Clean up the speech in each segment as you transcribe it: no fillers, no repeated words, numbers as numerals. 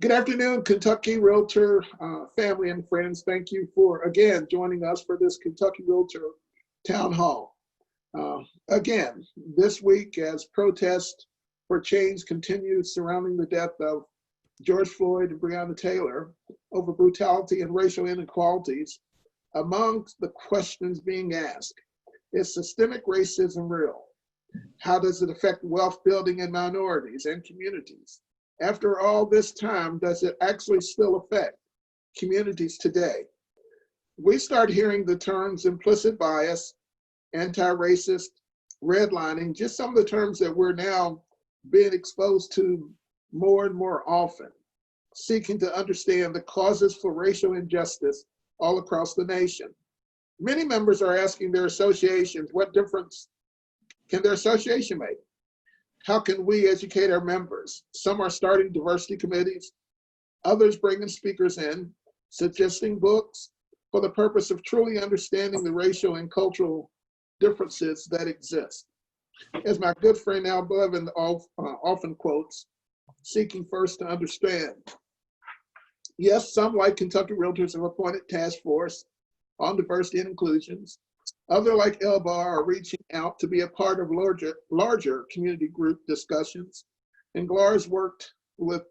Good afternoon, Kentucky Realtor family and friends. Thank you for, again, joining us for this Kentucky Realtor Town Hall. Again, this week as protest for change continues surrounding the death of George Floyd and Breonna Taylor over brutality and racial inequalities, among the questions being asked, is systemic racism real? How does it affect wealth building in minorities and communities? After all this time, does it actually still affect communities today? We start hearing the terms implicit bias, anti-racist, redlining, just some of the terms that we're now being exposed to more and more often, seeking to understand the causes for racial injustice all across the nation. Many members are asking their associations, what difference can their association make? How can we educate our members? Some are starting diversity committees, others bringing speakers in, suggesting books for the purpose of truly understanding the racial and cultural differences that exist. As my good friend Al Bevin often quotes, seeking first to understand. Yes, some like Kentucky Realtors have appointed task force on diversity and inclusions. Others like LBAR are reaching out to be a part of larger community group discussions. And GLAR's worked with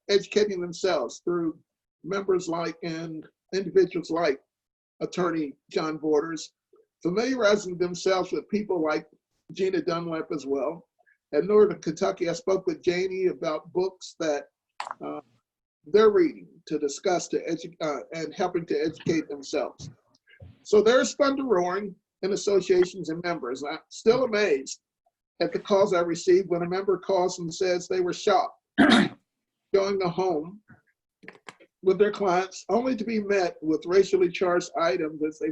educating themselves through members like and individuals like attorney John Borders, familiarizing themselves with people like Gina Dunlap as well. At Northern Kentucky, I spoke with Janie about books that they're reading to discuss and helping to educate themselves. So there's thunder roaring in associations and members. I'm still amazed at the calls I received when a member calls and says they were shocked going to home with their clients only to be met with racially charged items as they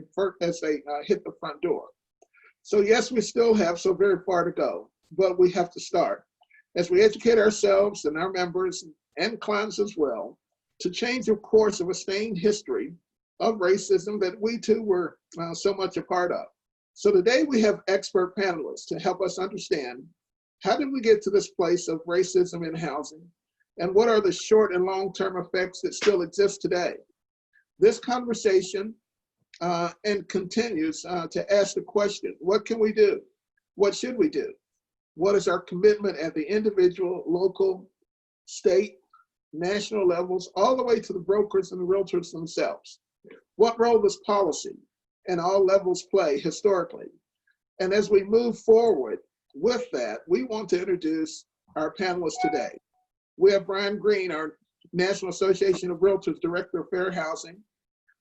hit the front door. So yes, we still have so very far to go, but we have to start. As we educate ourselves and our members and clients as well, to change the course of a stained history of racism that we too were so much a part of. So today we have expert panelists to help us understand how did we get to this place of racism in housing, and what are the short and long-term effects that still exist today. This conversation and continues to ask the question, what can we do? What should we do? What is our commitment at the individual, local, state, national levels, all the way to the brokers and the realtors themselves? What role does policy and all levels play historically? And as we move forward with that, we want to introduce our panelists today. We have Bryan Greene, our National Association of Realtors Director of Fair Housing,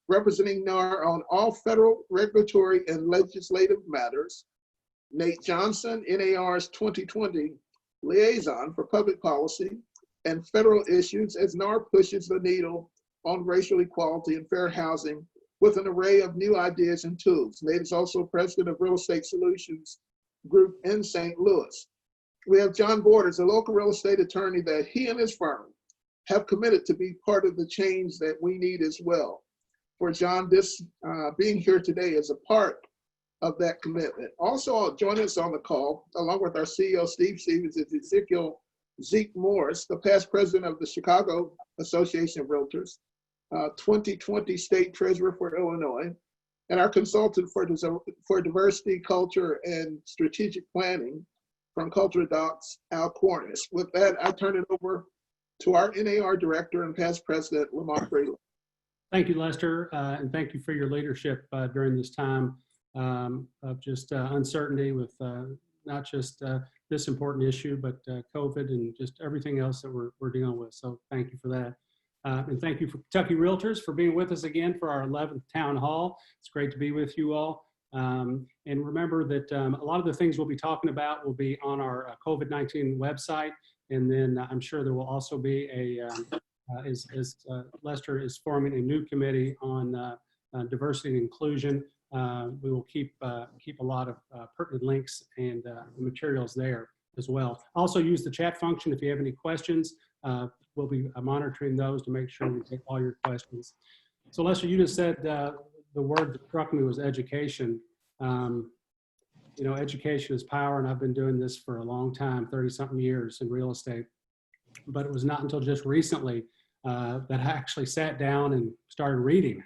representing NAR on all federal regulatory and legislative matters. Nate Johnson, NAR's 2020 Liaison for Public Policy and Federal Issues as NAR pushes the needle on racial equality and fair housing with an array of new ideas and tools. Nate is also president of Real Estate Solutions Group in St. Louis. We have John Borders, a local real estate attorney that he and his firm have committed to be part of the change that we need as well. For John, this being here today is a part of that commitment. Also joining us on the call, along with our CEO, Steve Stevens, is Zeke Morris, the past president of the Chicago Association of Realtors, 2020 state treasurer for Illinois, and our consultant for diversity, culture, and strategic planning from Culture Docs, Al Cornish. With that, I turn it over to our NAR director and past president, Lamont Breland. Thank you, Lester, and thank you for your leadership during this time of just uncertainty with not just this important issue, but COVID and just everything else that we're dealing with. So thank you for that. And thank you for Kentucky Realtors for being with us again for our 11th Town Hall. It's great to be with you all. And remember that a lot of the things we'll be talking about will be on our COVID-19 website. And then I'm sure there will also be as Lester is forming a new committee on diversity and inclusion. We will keep a lot of pertinent links and materials there as well. Also use the chat function if you have any questions. We'll be monitoring those to make sure we take all your questions. So Lester, you just said the word that struck me was education. You know, education is power, and I've been doing this for a long time, 30-something years in real estate. But it was not until just recently that I actually sat down and started reading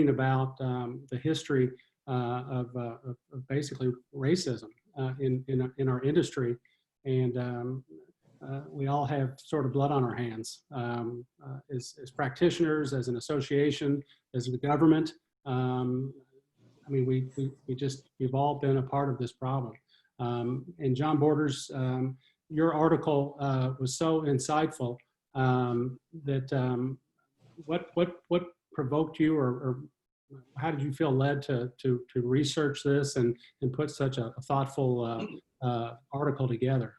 about the history of basically racism in our industry. And we all have sort of blood on our hands as practitioners, as an association, as the government. I mean, we've all been a part of this problem. And John Borders, your article was so insightful that what provoked you, or how did you feel led to research this and put such a thoughtful article together?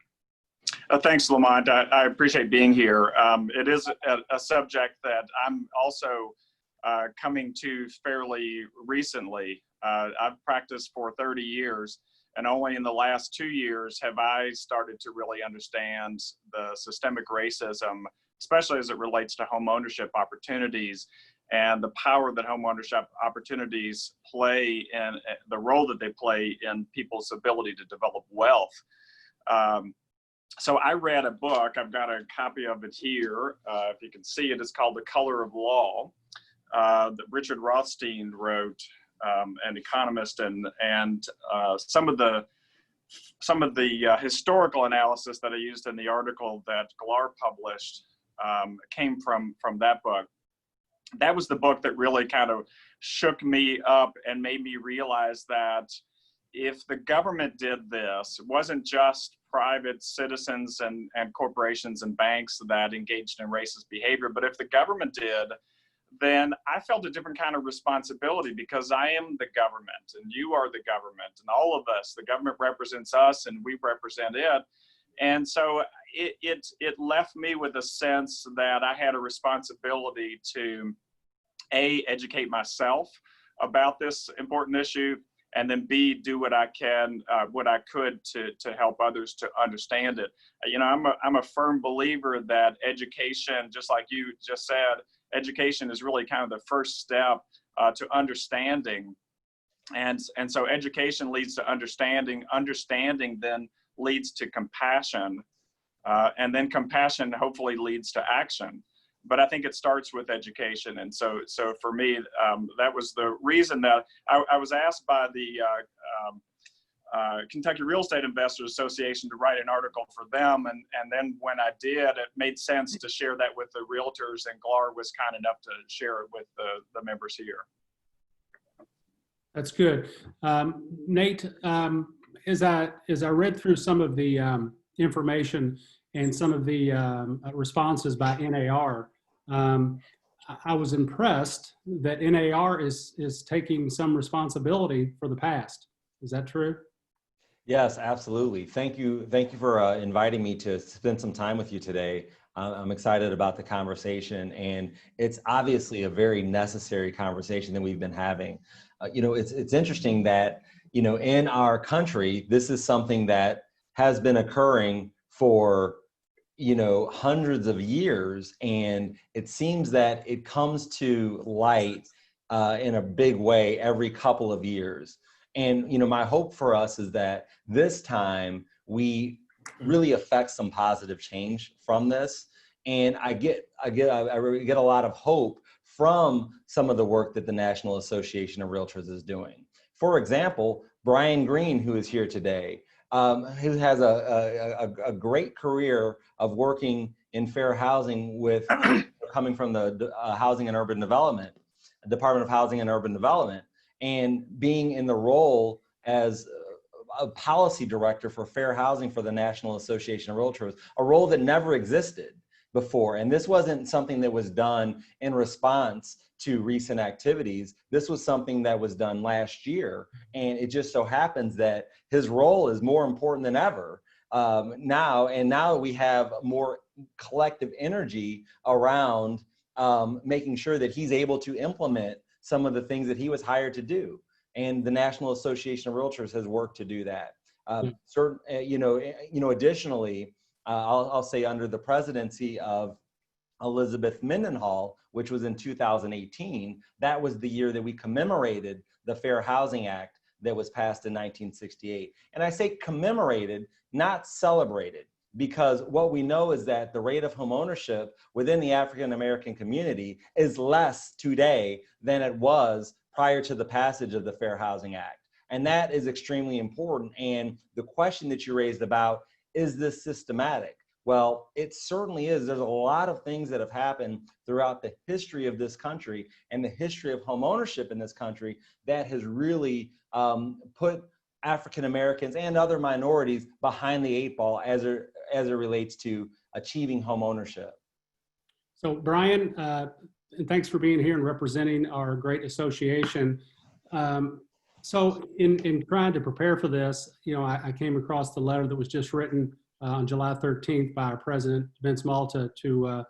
Thanks, Lamont. I appreciate being here. It is a subject that I'm also coming to fairly recently. I've practiced for 30 years, and only in the last 2 years have I started to really understand the systemic racism, especially as it relates to home ownership opportunities and the power that home ownership opportunities play and the role that they play in people's ability to develop wealth. So I read a book, I've got a copy of it here. If you can see it, it's called The Color of Law, that Richard Rothstein wrote, an economist, and some of the historical analysis that I used in the article that KYR published came from that book. That was the book that really kind of shook me up and made me realize that if the government did this, it wasn't just private citizens and corporations and banks that engaged in racist behavior, but if the government did, then I felt a different kind of responsibility, because I am the government and you are the government, and all of us, the government represents us and we represent it. And so it left me with a sense that I had a responsibility to A, educate myself about this important issue, and then B, do what I could to help others to understand it. You know, I'm a firm believer that education, just like you just said, education is really kind of the first step to understanding. And so education leads to understanding, understanding then leads to compassion, and then compassion hopefully leads to action. But I think it starts with education. And so for me, that was the reason that I was asked by the Kentucky Real Estate Investors Association to write an article for them. And then when I did, it made sense to share that with the realtors, and KYR was kind enough to share it with the members here. That's good. Nate, as I read through some of the information and some of the responses by NAR, I was impressed that NAR is taking some responsibility for the past. Is that true? Yes, absolutely. Thank you for inviting me to spend some time with you today. I'm excited about the conversation, and it's obviously a very necessary conversation that we've been having. You know, it's interesting that, you know, in our country, this is something that has been occurring for, you know, hundreds of years, and it seems that it comes to light in a big way every couple of years. And, you know, my hope for us is that this time we really affect some positive change from this. And I get a lot of hope from some of the work that the National Association of Realtors is doing. For example, Bryan Greene, who is here today, who has a great career of working in fair housing with coming from the Housing and Urban Development, Department of Housing and Urban Development, and being in the role as a policy director for fair housing for the National Association of Realtors, a role that never existed before. And this wasn't something that was done in response to recent activities. This was something that was done last year. And it just so happens that his role is more important than ever now. And now we have more collective energy around making sure that he's able to implement some of the things that he was hired to do. And the National Association of Realtors has worked to do that. Additionally, I'll say under the presidency of Elizabeth Mendenhall, which was in 2018, that was the year that we commemorated the Fair Housing Act that was passed in 1968. And I say commemorated, not celebrated. because what we know is that the rate of homeownership within the African American community is less today than it was prior to the passage of the Fair Housing Act. And that is extremely important. And the question that you raised about, is this systematic? Well, it certainly is. There's a lot of things that have happened throughout the history of this country and the history of homeownership in this country that has really put African Americans and other minorities behind the eight ball as it relates to achieving homeownership. So Bryan, and thanks for being here and representing our great association. So in trying to prepare for this, you know, I came across the letter that was just written on July 13th by our president, Vince Malta, to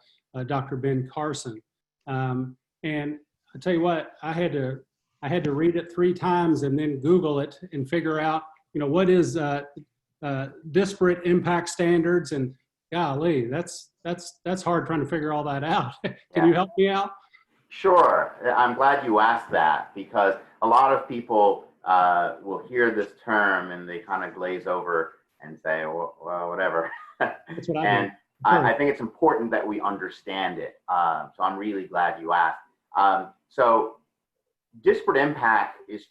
Dr. Ben Carson. And I tell you what, I had to read it 3 times and then Google it and figure out, you know, what is disparate impact standards, and golly, that's hard trying to figure all that out. Can you help me out? Sure. I'm glad you asked that, because a lot of people will hear this term and they kind of glaze over and say, well, whatever. That's what I And mean. I think it's important that we understand it. So I'm really glad you asked. So disparate impact is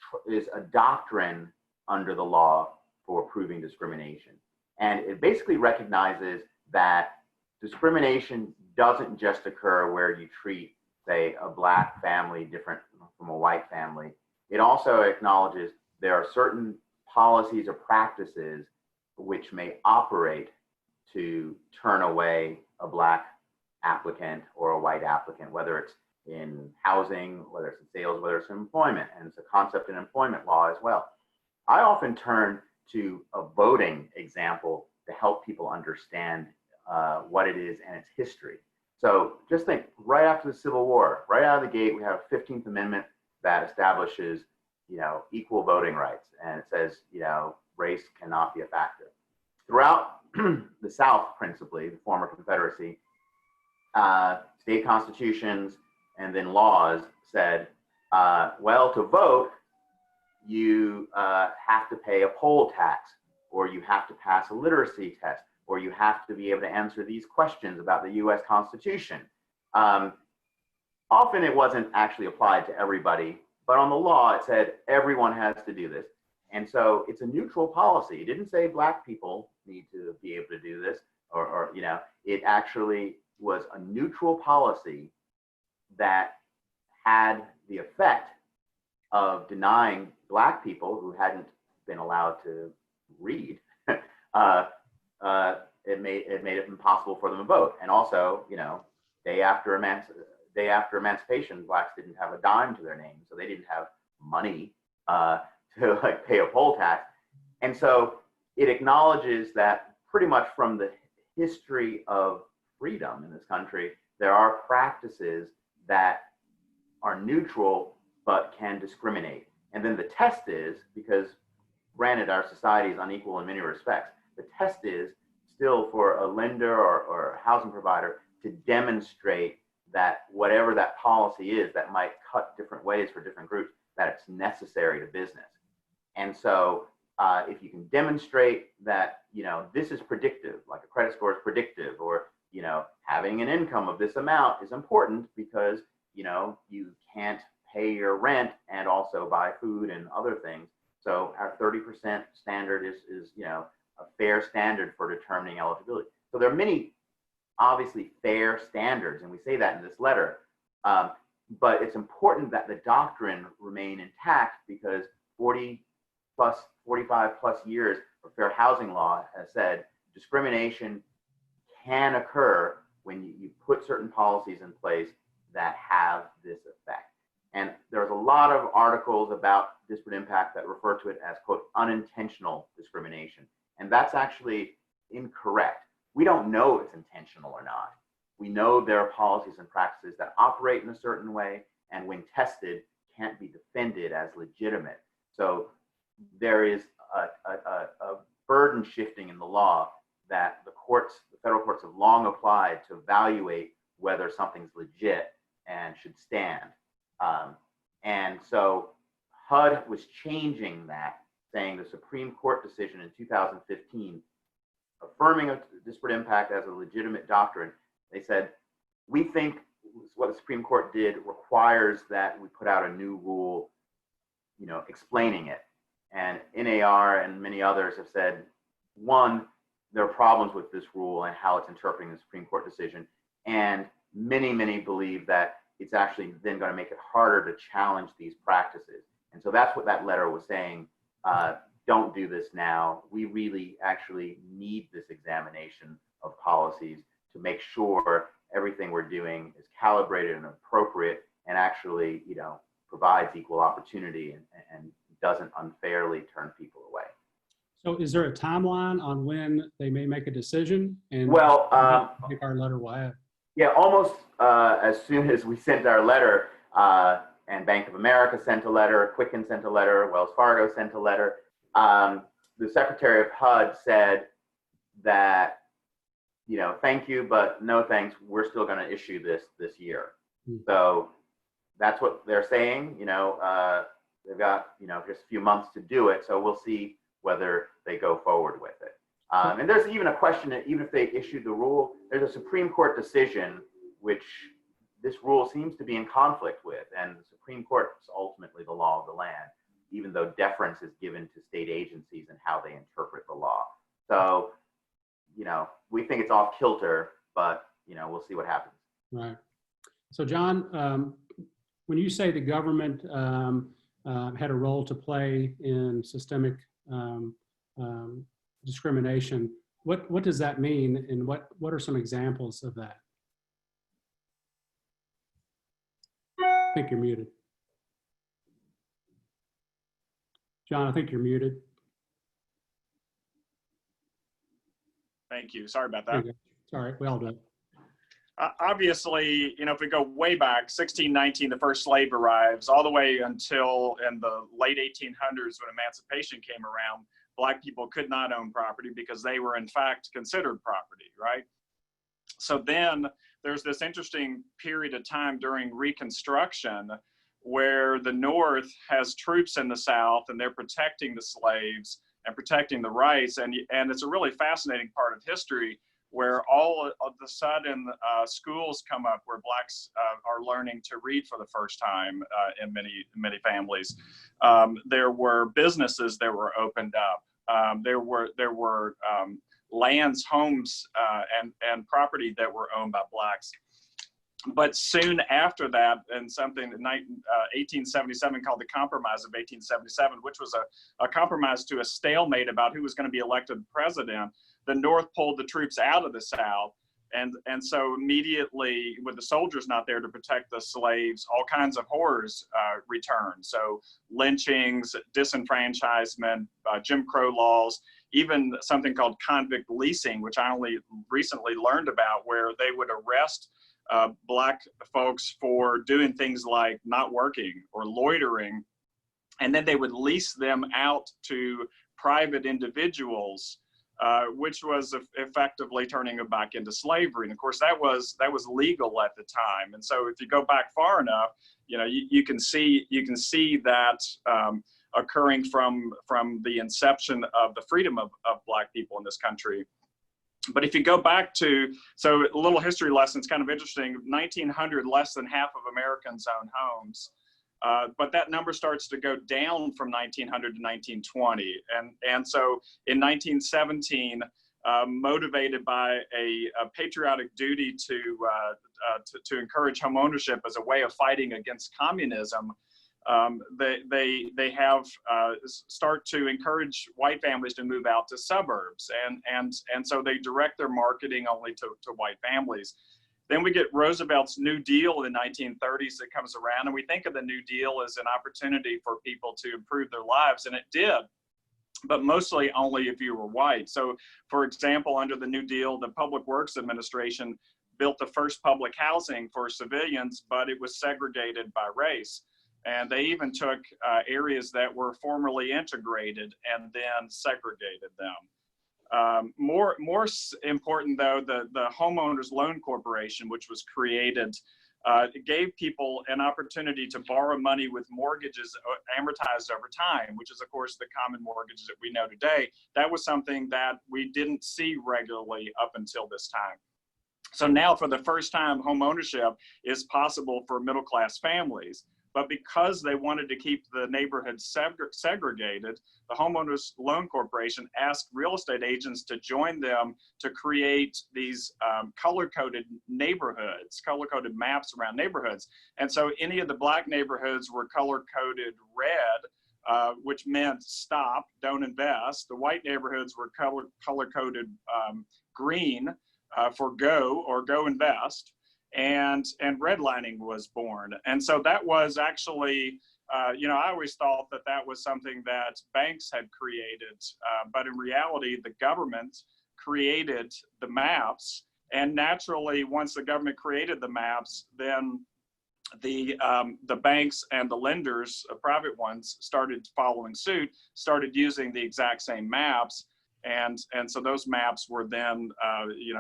a doctrine under the law for proving discrimination. And it basically recognizes that discrimination doesn't just occur where you treat, say, a black family different from a white family. It also acknowledges there are certain policies or practices which may operate to turn away a black applicant or a white applicant, whether it's in housing, whether it's in sales, whether it's in employment. And it's a concept in employment law as well. I often turn to a voting example to help people understand what it is and its history. So just think, right after the Civil War, right out of the gate, we have a 15th Amendment that establishes, you know, equal voting rights. And it says, you know, race cannot be a factor. Throughout the South, principally, the former Confederacy, state constitutions and then laws said, well, to vote, you have to pay a poll tax, or you have to pass a literacy test, or you have to be able to answer these questions about the US Constitution. Often it wasn't actually applied to everybody, but on the law it said everyone has to do this. And so it's a neutral policy. It didn't say black people need to be able to do this, or you know, it actually was a neutral policy that had the effect of denying black people who hadn't been allowed to read. It made it impossible for them to vote. And also, you know, day after emancipation, blacks didn't have a dime to their name, so they didn't have money to like pay a poll tax. And so it acknowledges that pretty much from the history of freedom in this country, there are practices that are neutral but can discriminate. And then the test is, because granted our society is unequal in many respects, the test is still for a lender or a housing provider to demonstrate that whatever that policy is that might cut different ways for different groups, that it's necessary to business. And so if you can demonstrate that, you know, this is predictive, like a credit score is predictive, or, you know, having an income of this amount is important because, you know, you can't pay your rent and also buy food and other things. So our 30% standard is, you know, a fair standard for determining eligibility. So there are many obviously fair standards, and we say that in this letter, but it's important that the doctrine remain intact, because 45 plus years of fair housing law has said discrimination can occur when you put certain policies in place that have this effect. And there's a lot of articles about disparate impact that refer to it as, quote, unintentional discrimination. And that's actually incorrect. We don't know if it's intentional or not. We know there are policies and practices that operate in a certain way, and when tested, can't be defended as legitimate. So there is a burden shifting in the law that the federal courts have long applied to evaluate whether something's legit and should stand. And so HUD was changing that, saying the Supreme Court decision in 2015 affirming of disparate impact as a legitimate doctrine, they said, we think what the Supreme Court did requires that we put out a new rule, explaining it. And NAR and many others have said, one, there are problems with this rule and how it's interpreting the Supreme Court decision. And many believe that it's actually then going to make it harder to challenge these practices. And so that's what that letter was saying. Don't do this now. We really actually need this examination of policies to make sure everything we're doing is calibrated and appropriate and actually, provides equal opportunity and doesn't unfairly turn people away. So is there a timeline on when they may make a decision? And well, I think our letter will have. Yeah, almost as soon as we sent our letter, and Bank of America sent a letter, Quicken sent a letter, Wells Fargo sent a letter, the Secretary of HUD said that, thank you, but no thanks, we're still going to issue this year. So that's what they're saying. They've got, just a few months to do it. So we'll see whether they go forward with it. And there's even a question that even if they issued the rule, there's a Supreme Court decision which this rule seems to be in conflict with, and the Supreme Court is ultimately the law of the land, even though deference is given to state agencies and how they interpret the law. So, we think it's off kilter, but, we'll see what happens. Right. So John, when you say the government had a role to play in systemic discrimination, what does that mean, and what are some examples of that? I think you're muted. John, I think you're muted. Thank you. Sorry about that. Sorry, we all do. Obviously, if we go way back, 1619, the first slave arrives, all the way until in the late 1800s when emancipation came around, Black people could not own property because they were in fact considered property, right? So then there's this interesting period of time during Reconstruction where the North has troops in the South and they're protecting the slaves and protecting the rights. And it's a really fascinating part of history where all of a sudden schools come up where Blacks are learning to read for the first time in many families. There were businesses that were opened up. There were lands, homes, and property that were owned by Blacks. But soon after that, and something in 1877 called the Compromise of 1877, which was a compromise to a stalemate about who was going to be elected president, the North pulled the troops out of the South. And so immediately, with the soldiers not there to protect the slaves, all kinds of horrors returned. So lynchings, disenfranchisement, Jim Crow laws, even something called convict leasing, which I only recently learned about, where they would arrest Black folks for doing things like not working or loitering, and then they would lease them out to private individuals, which was effectively turning them back into slavery. And of course, that was legal at the time. And so, if you go back far enough, you can see that occurring from the inception of the freedom of Black people in this country. But if you go back to, so a little history lesson, it's kind of interesting, 1900, less than half of Americans own homes. But that number starts to go down from 1900 to 1920. And so in 1917, motivated by a patriotic duty to encourage homeownership as a way of fighting against communism, they have start to encourage white families to move out to suburbs, and so they direct their marketing only to white families. Then we get Roosevelt's New Deal in the 1930s that comes around, and we think of the New Deal as an opportunity for people to improve their lives, and it did, but mostly only if you were white. So, for example, under the New Deal, the Public Works Administration built the first public housing for civilians, but it was segregated by race. And they even took areas that were formerly integrated and then segregated them. More important, though, the Homeowners Loan Corporation, which was created it gave people an opportunity to borrow money with mortgages amortized over time, which is, of course, the common mortgages that we know today. That was something that we didn't see regularly up until this time. So now, for the first time, home ownership is possible for middle-class families. But because they wanted to keep the neighborhood segregated, the Homeowners Loan Corporation asked real estate agents to join them to create these color-coded neighborhoods, color-coded maps around neighborhoods. And so any of the Black neighborhoods were color-coded red, which meant stop, don't invest. The white neighborhoods were color-coded green for go or go invest. And redlining was born. And so that was actually, I always thought that that was something that banks had created, but in reality, the government created the maps. And naturally, once the government created the maps, then the banks and the lenders, private ones, started following suit, started using the exact same maps. And so those maps were then,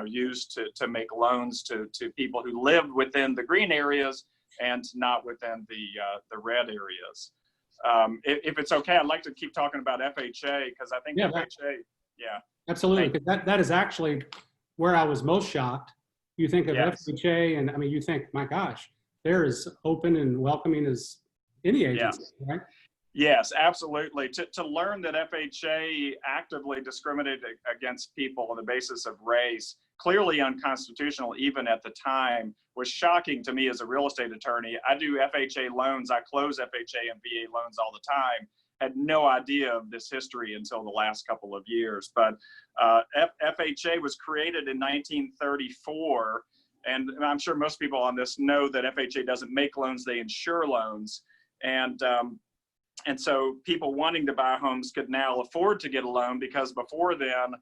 used to make loans to people who lived within the green areas and not within the red areas. If it's okay, I'd like to keep talking about FHA because I think FHA, absolutely. Because that is actually where I was most shocked. You think of FHA, and I mean, you think, my gosh, they're as open and welcoming as any agency, right? Yes, absolutely. To learn that FHA actively discriminated against people on the basis of race, clearly unconstitutional even at the time, was shocking to me as a real estate attorney. I do FHA loans. I close FHA and VA loans all the time. Had no idea of this history until the last couple of years. But FHA was created in 1934. And I'm sure most people on this know that FHA doesn't make loans, they insure loans. And so people wanting to buy homes could now afford to get a loan because before then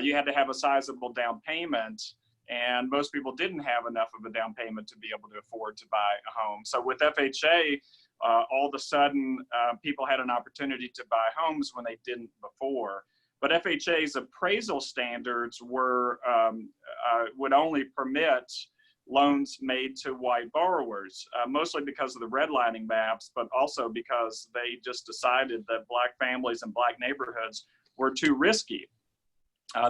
you had to have a sizable down payment, and most people didn't have enough of a down payment to be able to afford to buy a home. So with FHA, all of a sudden people had an opportunity to buy homes when they didn't before. But FHA's appraisal standards were would only permit loans made to white borrowers, mostly because of the redlining maps, but also because they just decided that Black families and Black neighborhoods were too risky.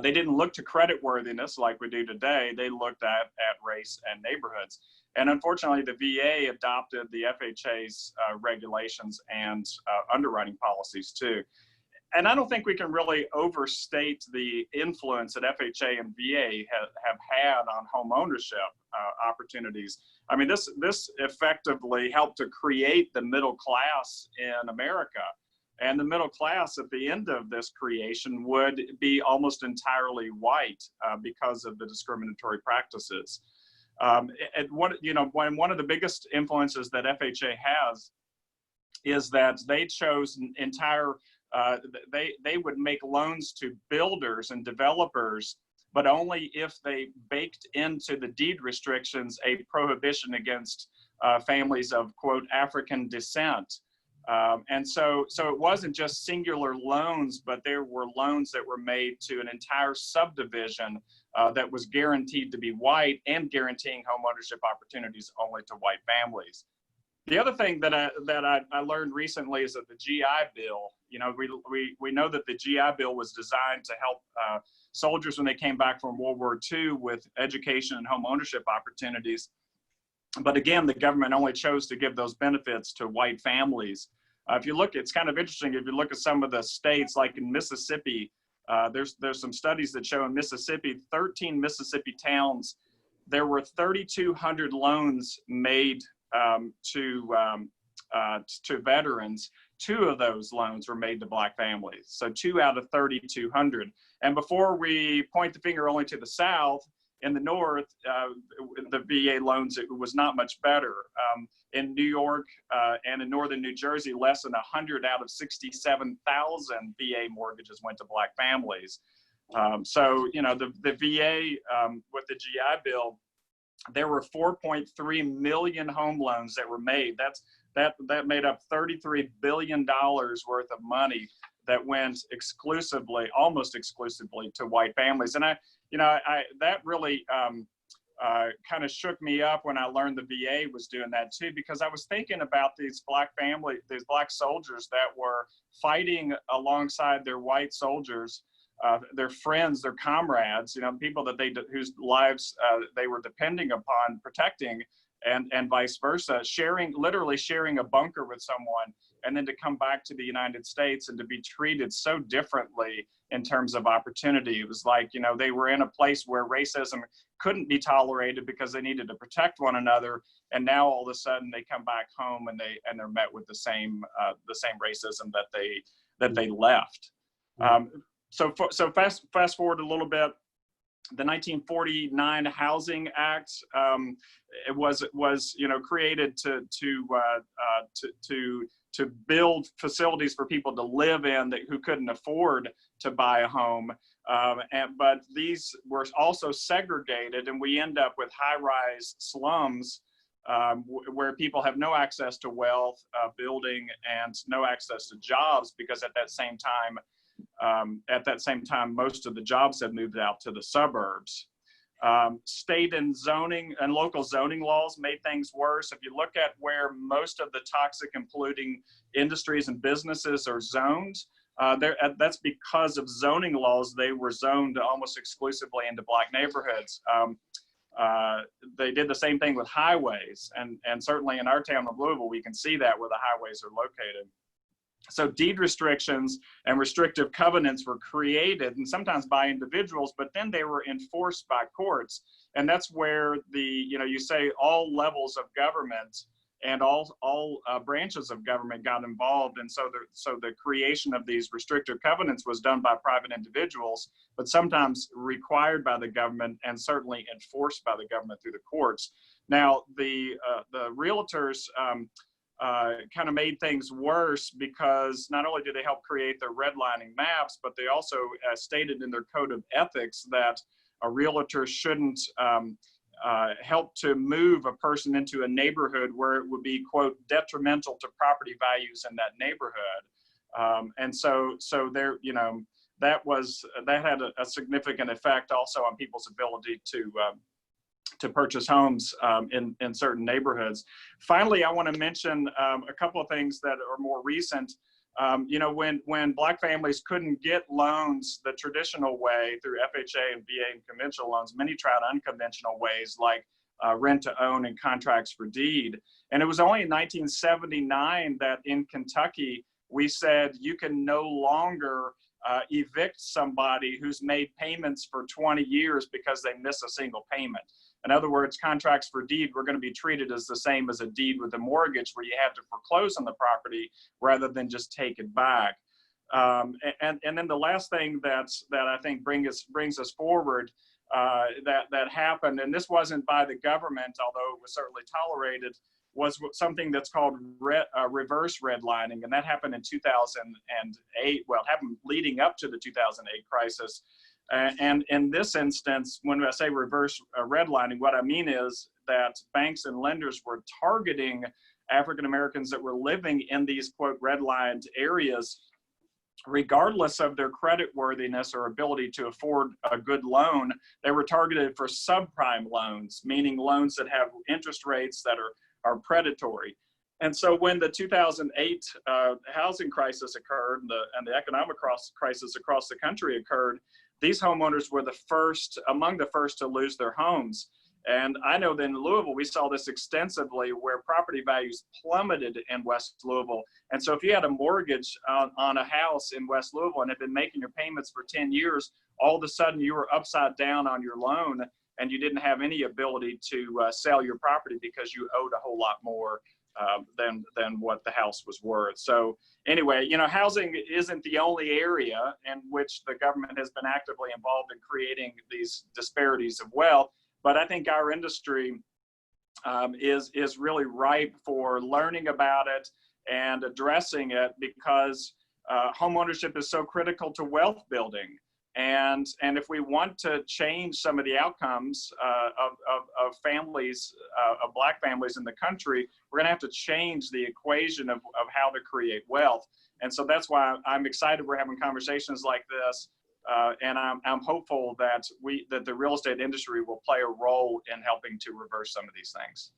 They didn't look to credit worthiness like we do today. They looked at race and neighborhoods. And unfortunately, the VA adopted the FHA's regulations and underwriting policies too. And I don't think we can really overstate the influence that FHA and VA have had on home ownership opportunities. I mean, this effectively helped to create the middle class in America. And the middle class at the end of this creation would be almost entirely white because of the discriminatory practices. And one of the biggest influences that FHA has is that they chose they would make loans to builders and developers, but only if they baked into the deed restrictions a prohibition against families of, quote, African descent. And so it wasn't just singular loans, but there were loans that were made to an entire subdivision that was guaranteed to be white and guaranteeing home ownership opportunities only to white families. The other thing that I learned recently is that the GI Bill, we know that the GI Bill was designed to help soldiers when they came back from World War II with education and home ownership opportunities. But again, the government only chose to give those benefits to white families. If you look, it's kind of interesting, if you look at some of the states, like in Mississippi, there's some studies that show in Mississippi, 13 Mississippi towns, there were 3,200 loans made to veterans. 2 of those loans were made to Black families. So 2 out of 3,200. And before we point the finger only to the South, in the North, the VA loans, it was not much better. In New York and in Northern New Jersey, less than 100 out of 67,000 VA mortgages went to Black families. So, the VA with the GI Bill, there were 4.3 million home loans that were made. That made up $33 billion worth of money that went almost exclusively to white families. And that really kind of shook me up when I learned the VA was doing that too, because I was thinking about these black soldiers that were fighting alongside their white soldiers, their friends, their comrades, you know, people that whose lives they were depending upon protecting, and vice versa, literally sharing a bunker with someone, and then to come back to the United States and to be treated so differently in terms of opportunity. It was like, you know, they were in a place where racism couldn't be tolerated because they needed to protect one another, and now all of a sudden they come back home and they're met with the same racism that they left. So fast forward a little bit. The 1949 Housing Act, it was you know, created to build facilities for people to live in who couldn't afford to buy a home, but these were also segregated, and we end up with high-rise slums where people have no access to wealth, building, and no access to jobs, because at that same time, most of the jobs have moved out to the suburbs. State and zoning and local zoning laws made things worse. If you look at where most of the toxic and polluting industries and businesses are zoned, that's because of zoning laws. They were zoned almost exclusively into black neighborhoods. They did the same thing with highways, and certainly in our town of Louisville, we can see that where the highways are located. So deed restrictions and restrictive covenants were created, and sometimes by individuals, but then they were enforced by courts. And that's where you say all levels of government and all branches of government got involved. And so the creation of these restrictive covenants was done by private individuals, but sometimes required by the government and certainly enforced by the government through the courts. Now, the realtors kind of made things worse, because not only did they help create the redlining maps, but they also stated in their code of ethics that a realtor shouldn't help to move a person into a neighborhood where it would be, quote, detrimental to property values in that neighborhood. And so there, you know, that had a significant effect also on people's ability to purchase homes in certain neighborhoods. Finally, I want to mention a couple of things that are more recent. You know, when black families couldn't get loans the traditional way through FHA and VA and conventional loans, many tried unconventional ways like rent to own and contracts for deed. And it was only in 1979 that in Kentucky, we said you can no longer evict somebody who's made payments for 20 years because they miss a single payment. In other words, contracts for deed were going to be treated as the same as a deed with a mortgage, where you had to foreclose on the property rather than just take it back. And then the last thing that I think brings us forward that happened, and this wasn't by the government, although it was certainly tolerated, was something that's called reverse redlining, and that happened in 2008. Well, it happened leading up to the 2008 crisis. And in this instance, when I say reverse redlining, what I mean is that banks and lenders were targeting African Americans that were living in these, quote, redlined areas, regardless of their credit worthiness or ability to afford a good loan. They were targeted for subprime loans, meaning loans that have interest rates that are predatory. And so when the 2008 housing crisis occurred and the economic crisis across the country occurred, these homeowners were among the first to lose their homes. And I know that in Louisville, we saw this extensively, where property values plummeted in West Louisville. And so if you had a mortgage on a house in West Louisville and had been making your payments for 10 years, all of a sudden you were upside down on your loan and you didn't have any ability to sell your property because you owed a whole lot more than what the house was worth. So anyway, you know, housing isn't the only area in which the government has been actively involved in creating these disparities of wealth, but I think our industry is really ripe for learning about it and addressing it, because homeownership is so critical to wealth building. And if we want to change some of the outcomes of families, of black families in the country, we're going to have to change the equation of how to create wealth. And so that's why I'm excited we're having conversations like this. And I'm hopeful that that the real estate industry will play a role in helping to reverse some of these things.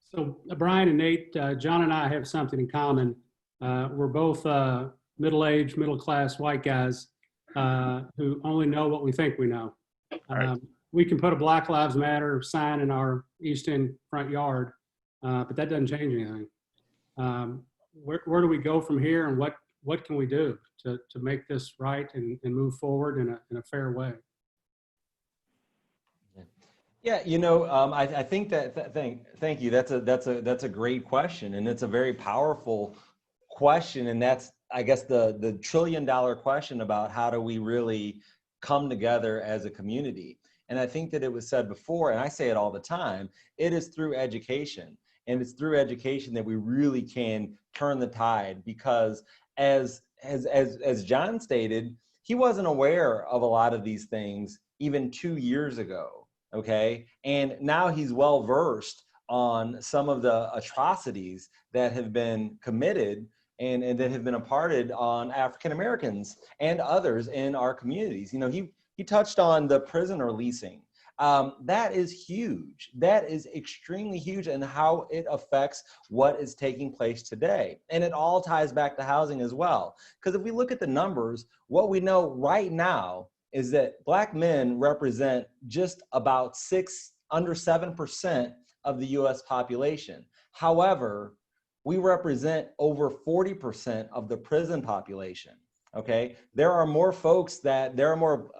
So Bryan and Nate, John and I have something in common. We're both middle-aged, middle-class white guys who only know what we think we know. Right. We can put a Black Lives Matter sign in our East End front yard, but that doesn't change anything. Where do we go from here, and what can we do to make this right and move forward in a fair way? Yeah, you know, I think that thank you. That's a great question, and it's a very powerful question, and that's, I guess, the $1 trillion question about how do we really come together as a community. And I think that it was said before, and I say it all the time, it is through education. And it's through education that we really can turn the tide, because as John stated, he wasn't aware of a lot of these things even 2 years ago, okay? And now he's well versed on some of the atrocities that have been committed and that have been imparted on African Americans and others in our communities. You know, he touched on the prisoner leasing. That is huge. That is extremely huge, and how it affects what is taking place today. And it all ties back to housing as well. Because if we look at the numbers, what we know right now is that Black men represent just about under 7% of the US population. However, we represent over 40% of the prison population. Okay, there are more folks there are more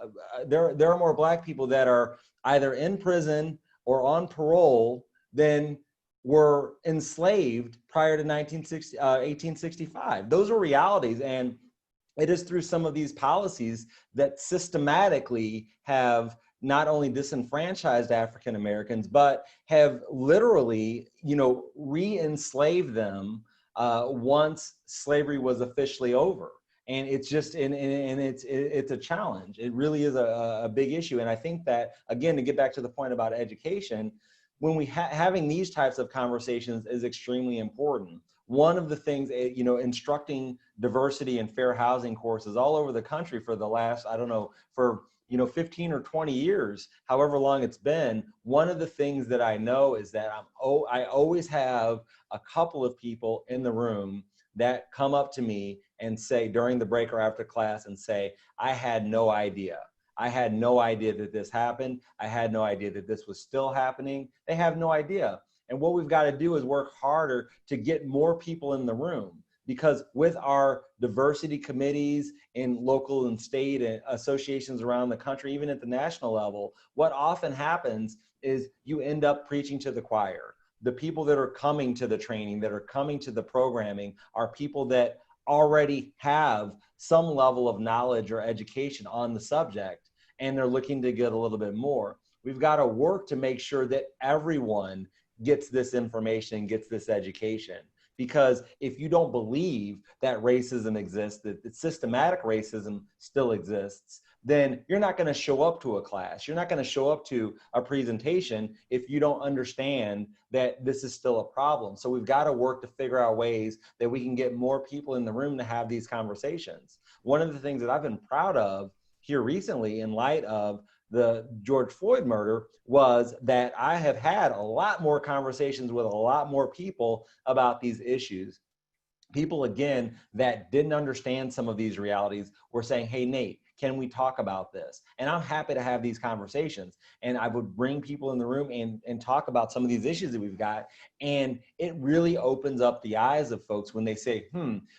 Black people that are either in prison or on parole than were enslaved prior to 1865. Those are realities, and it is through some of these policies that systematically have not only disenfranchised African Americans, but have literally, you know, re-enslaved them once slavery was officially over. And it's just, and it's a challenge. It really is a big issue. And I think that, again, to get back to the point about education, when we having these types of conversations is extremely important. One of the things, you know, instructing diversity and fair housing courses all over the country for the last, I don't know, for, you know, 15 or 20 years, however long it's been, one of the things that I know is that I always have a couple of people in the room that come up to me and say during the break or after class and say, I had no idea. I had no idea that this happened. I had no idea that this was still happening. They have no idea. And what we've got to do is work harder to get more people in the room, because with our diversity committees in local and state associations around the country, even at the national level, what often happens is you end up preaching to the choir. The people that are coming to the training, that are coming to the programming, are people that already have some level of knowledge or education on the subject, and they're looking to get a little bit more. We've got to work to make sure that everyone gets this information, gets this education. Because if you don't believe that racism exists, that systematic racism still exists, then you're not going to show up to a class. You're not going to show up to a presentation if you don't understand that this is still a problem. So we've got to work to figure out ways that we can get more people in the room to have these conversations. One of the things that I've been proud of here recently in light of the George Floyd murder was that I have had a lot more conversations with a lot more people about these issues. People, again, that didn't understand some of these realities were saying, hey, Nate, can we talk about this? And I'm happy to have these conversations. And I would bring people in the room and talk about some of these issues that we've got. And it really opens up the eyes of folks when they say,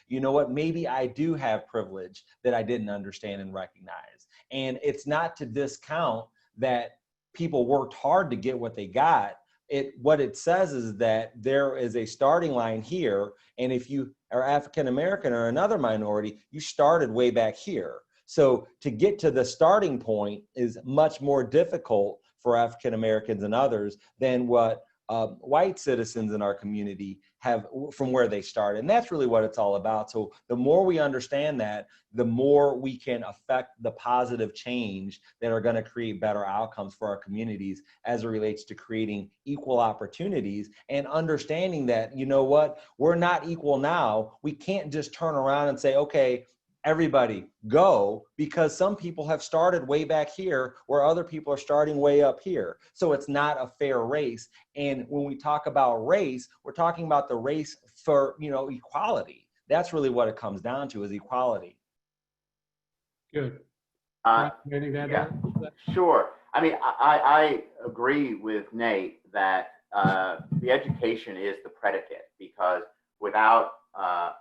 you know what, maybe I do have privilege that I didn't understand and recognize. And it's not to discount that people worked hard to get what they got. What it says is that there is a starting line here. And if you are African American or another minority, you started way back here. So to get to the starting point is much more difficult for African Americans and others than what white citizens in our community have from where they started. And that's really what it's all about. So the more we understand that, the more we can affect the positive change that are going to create better outcomes for our communities as it relates to creating equal opportunities and understanding that, you know what, we're not equal now. We can't just turn around and say, okay, everybody go, because some people have started way back here where other people are starting way up here. So it's not a fair race. And when we talk about race, we're talking about the race for, equality. That's really what it comes down to, is equality. Good. Anything to add Yeah, to that? sure. I mean, I agree with Nate that the education is the predicate, because without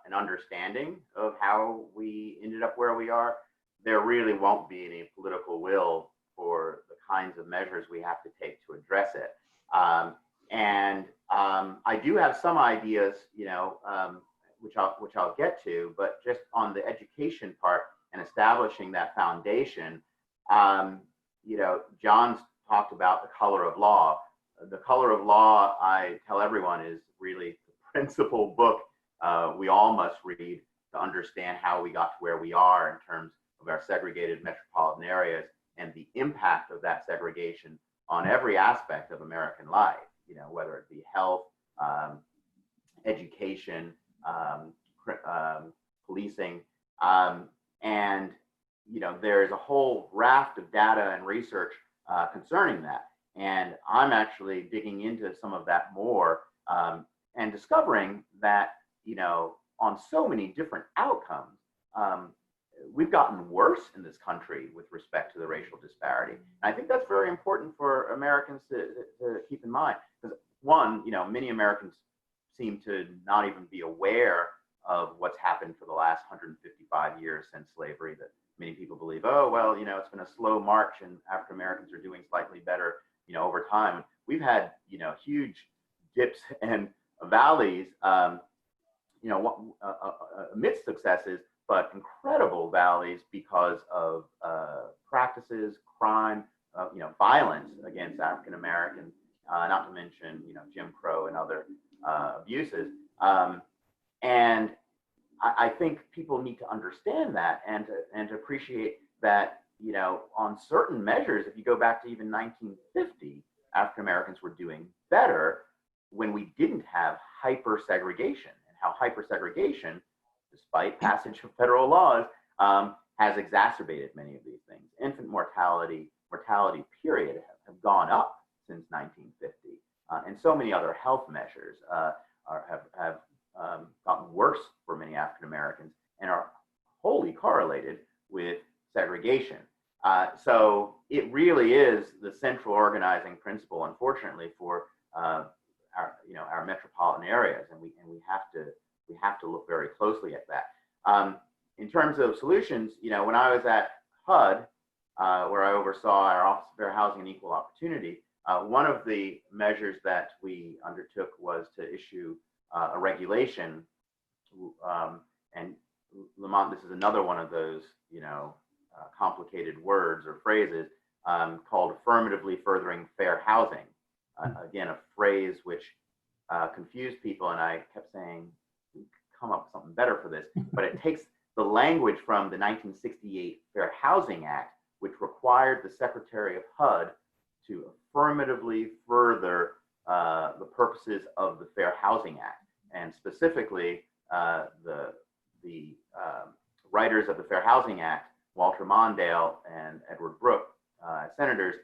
an understanding of how we ended up where we are, there really won't be any political will for the kinds of measures we have to take to address it. And I do have some ideas, which I'll get to, but just on the education part and establishing that foundation, John's talked about The Color of Law. The Color of Law, I tell everyone, is really the principal book we all must read to understand how we got to where we are in terms of our segregated metropolitan areas and the impact of that segregation on every aspect of American life, whether it be health, education, policing, and there's a whole raft of data and research concerning that. And I'm actually digging into some of that more and discovering that, on so many different outcomes, we've gotten worse in this country with respect to the racial disparity. And I think that's very important for Americans to keep in mind, because one, many Americans seem to not even be aware of what's happened for the last 155 years since slavery, that many people believe, oh, well, it's been a slow march and African Americans are doing slightly better, over time. We've had, huge dips and valleys, amidst successes, but incredible valleys because of practices, crime, violence against African Americans, not to mention, Jim Crow and other abuses. And I think people need to understand that and to appreciate that, on certain measures, if you go back to even 1950, African Americans were doing better when we didn't have hyper segregation, and how hyper segregation, despite passage of federal laws, has exacerbated many of these things. Infant mortality period have gone up since 1950, and so many other health measures have gotten worse for many African Americans and are wholly correlated with segregation. So it really is the central organizing principle, unfortunately, for our metropolitan areas, and we have to look very closely at that. In terms of solutions, when I was at HUD, where I oversaw our Office of Fair Housing and Equal Opportunity, one of the measures that we undertook was to issue a regulation, and Lamont, this is another one of those, complicated words or phrases, called affirmatively furthering fair housing. Again, a phrase which confused people, and I kept saying, come up with something better for this, but it takes the language from the 1968 Fair Housing Act, which required the Secretary of HUD to affirmatively further the purposes of the Fair Housing Act. And specifically, the writers of the Fair Housing Act, Walter Mondale and Edward Brooke, senators,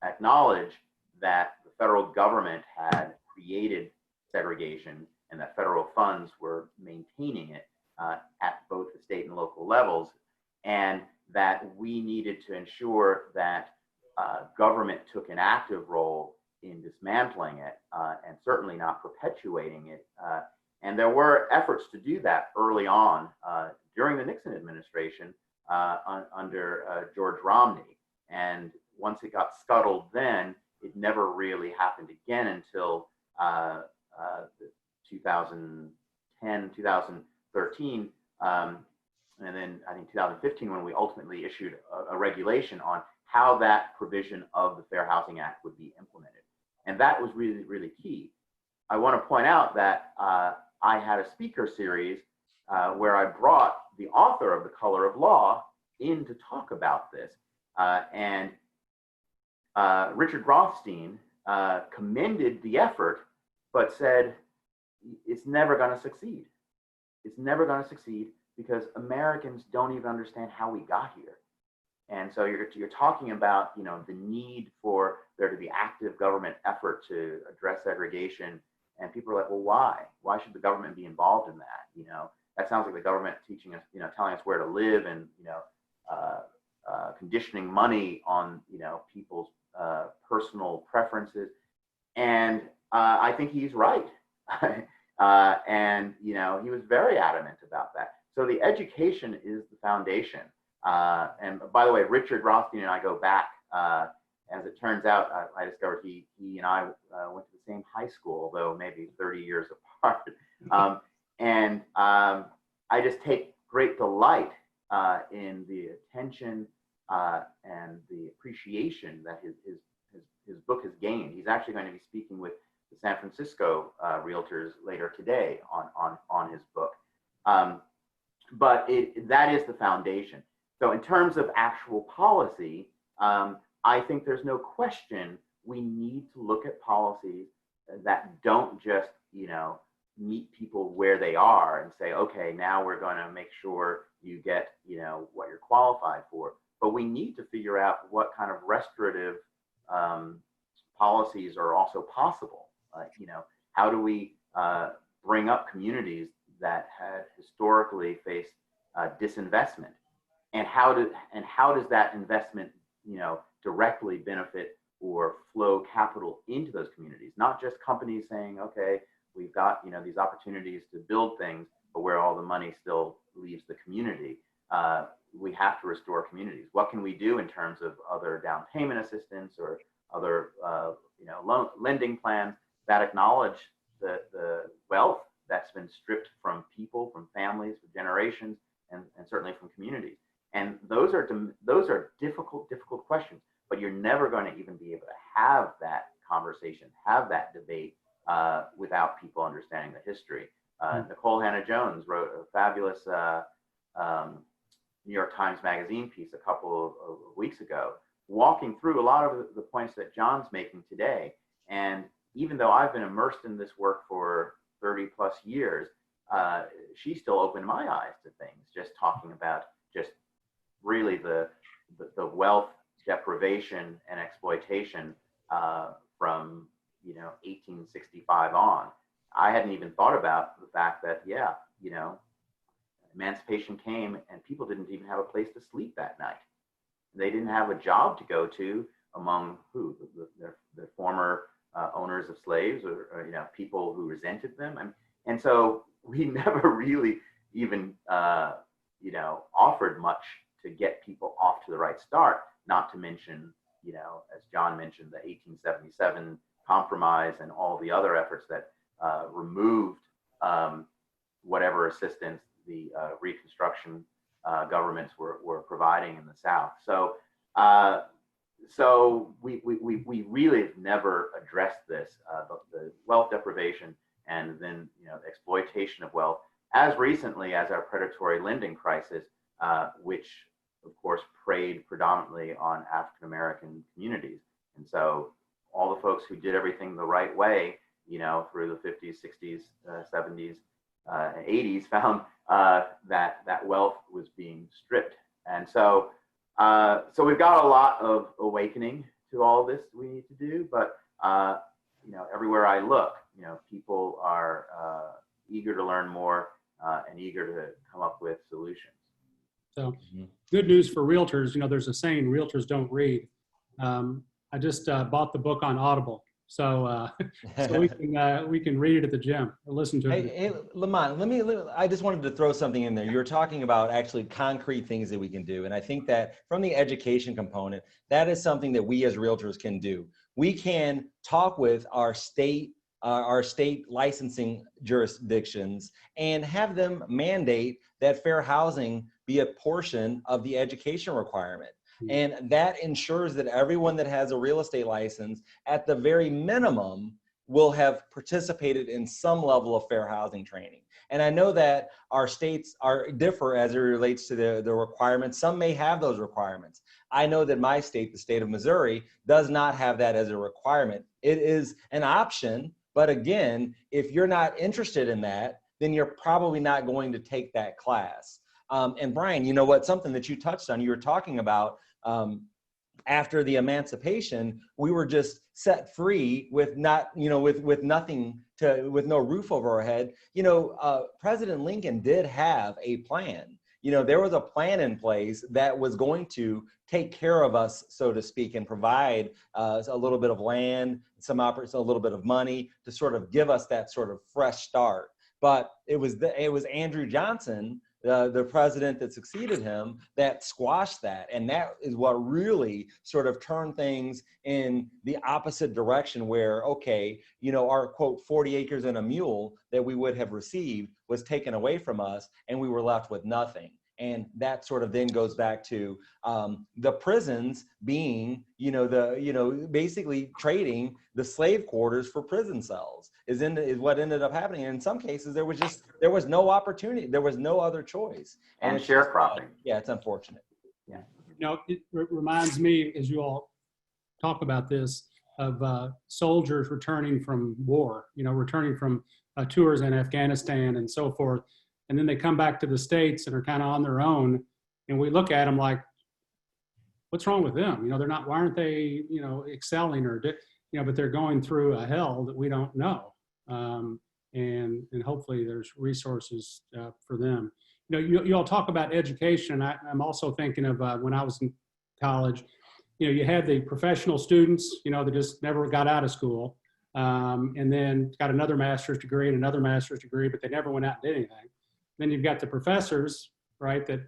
acknowledged that the federal government had created segregation and that federal funds were maintaining it at both the state and local levels, and that we needed to ensure that government took an active role in dismantling it and certainly not perpetuating it. And there were efforts to do that early on during the Nixon administration under George Romney. And once it got scuttled then, it never really happened again until 2010, 2013, and then I think 2015, when we ultimately issued a regulation on how that provision of the Fair Housing Act would be implemented. And that was really, really key. I want to point out that I had a speaker series where I brought the author of The Color of Law in to talk about this. And Richard Rothstein commended the effort, but said it's never going to succeed. It's never going to succeed because Americans don't even understand how we got here. And so you're talking about, you know, the need for there to be active government effort to address segregation. And people are like, well, why? Why should the government be involved in that? You know, that sounds like the government teaching us, you know, telling us where to live and, you know, conditioning money on, you know, people's personal preferences. And I think he's right. And, you know, he was very adamant about that. So the education is the foundation. And by the way, Richard Rothstein and I go back. As it turns out, I discovered he and I went to the same high school, though maybe 30 years apart. I just take great delight in the attention and the appreciation that his book has gained. He's actually going to be speaking with the San Francisco Realtors later today on his book. But that is the foundation. So in terms of actual policy, I think there's no question we need to look at policies that don't just, you know, meet people where they are and say, okay, now we're going to make sure you get, you know, what you're qualified for. But we need to figure out what kind of restorative policies are also possible. You know, how do we bring up communities that had historically faced disinvestment, and how does that investment, you know, directly benefit or flow capital into those communities? Not just companies saying, okay, we've got, you know, these opportunities to build things, but where all the money still leaves the community. We have to restore communities. What can we do in terms of other down payment assistance or other, you know, lending plans that acknowledge the wealth that's been stripped from people, from families, from generations, and certainly from communities. And those are difficult questions, but you're never going to even be able to have that conversation, have that debate without people understanding the history. Nikole Hannah-Jones wrote a fabulous New York Times Magazine piece a couple of weeks ago, walking through a lot of the points that John's making today. And even though I've been immersed in this work for 30 plus years, she still opened my eyes to things, just talking about just really the wealth deprivation and exploitation from, you know, 1865 on. I hadn't even thought about the fact that, yeah, you know, emancipation came and people didn't even have a place to sleep that night. They didn't have a job to go to among who? Their former owners of slaves, or you know, people who resented them. And so we never really even, you know, offered much to get people off to the right start, not to mention, you know, as John mentioned, the 1877 compromise and all the other efforts that removed whatever assistance the Reconstruction governments were providing in the South. So we really have never addressed this, the wealth deprivation and then, you know, exploitation of wealth as recently as our predatory lending crisis, which of course preyed predominantly on African-American communities. And so all the folks who did everything the right way, you know, through the 50s, 60s, 70s, 80s, found that wealth was being stripped. And so we've got a lot of awakening to all this we need to do, but you know, everywhere I look, you know, people are eager to learn more and eager to come up with solutions. So good news for realtors. You know, there's a saying, realtors don't read. I just bought the book on Audible. So, so we can read it at the gym or listen to it. Hey, Lamont, I just wanted to throw something in there. You were talking about actually concrete things that we can do. And I think that from the education component, that is something that we as realtors can do. We can talk with our state licensing jurisdictions and have them mandate that fair housing be a portion of the education requirement. And that ensures that everyone that has a real estate license, at the very minimum, will have participated in some level of fair housing training. And I know that our states differ as it relates to the requirements. Some may have those requirements. I know that my state, the state of Missouri, does not have that as a requirement. It is an option, but again, if you're not interested in that, then you're probably not going to take that class. And Bryan, you know what, something that you touched on, you were talking about, after the emancipation, we were just set free with not, with nothing with no roof over our head. President Lincoln did have a plan. There was a plan in place that was going to take care of us, so to speak, and provide a little bit of land, a little bit of money to sort of give us that sort of fresh start. But it was Andrew Johnson, the president that succeeded him, that squashed that. And that is what really sort of turned things in the opposite direction, where, okay, our quote, 40 acres and a mule that we would have received was taken away from us, and we were left with nothing. And that sort of then goes back to the prisons being, basically trading the slave quarters for prison cells is what ended up happening. And in some cases, there was no opportunity. There was no other choice. And sharecropping. Yeah, it's unfortunate. Yeah. It reminds me, as you all talk about this, of soldiers returning from war, returning from tours in Afghanistan and so forth. And then they come back to the States and are kind of on their own. And we look at them like, what's wrong with them? They're not, why aren't they, excelling but they're going through a hell that we don't know. And hopefully there's resources for them. You all talk about education. I'm also thinking of when I was in college, you had the professional students, that just never got out of school, and then got another master's degree and another master's degree, but they never went out and did anything. Then you've got the professors, right, that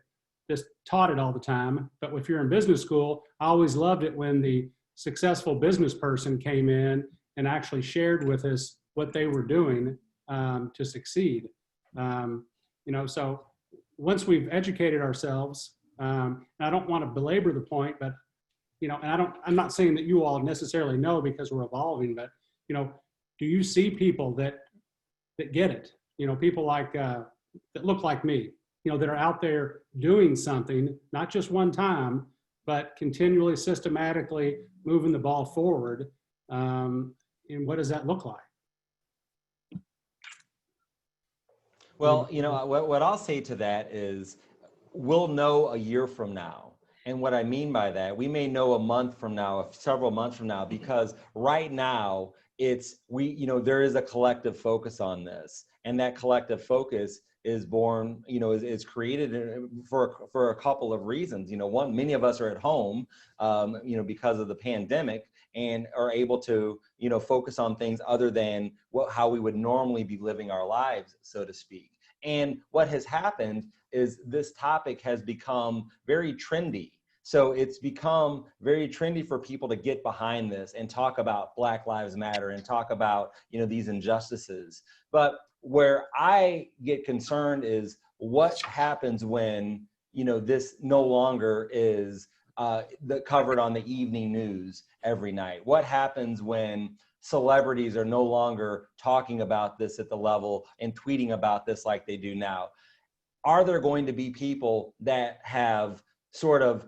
just taught it all the time. But if you're in business school, I always loved it when the successful business person came in and actually shared with us what they were doing to succeed. So once we've educated ourselves, and I don't want to belabor the point, but, and I'm not saying that you all necessarily know because we're evolving, but, do you see people that get it? People like, that look like me, that are out there doing something, not just one time, but continually, systematically moving the ball forward. And what does that look like? Well, what I'll say to that is, we'll know a year from now. And what I mean by that, we may know a month from now, several months from now, because right now there is a collective focus on this, and that collective focus is born, is created for a couple of reasons. One, many of us are at home, because of the pandemic, and are able to, focus on things other than how we would normally be living our lives, so to speak. And what has happened is this topic has become very trendy. So it's become very trendy for people to get behind this and talk about Black Lives Matter and talk about, these injustices. But where I get concerned is what happens when, this no longer is covered on the evening news every night. What happens when celebrities are no longer talking about this at the level and tweeting about this like they do now? Are there going to be people that have sort of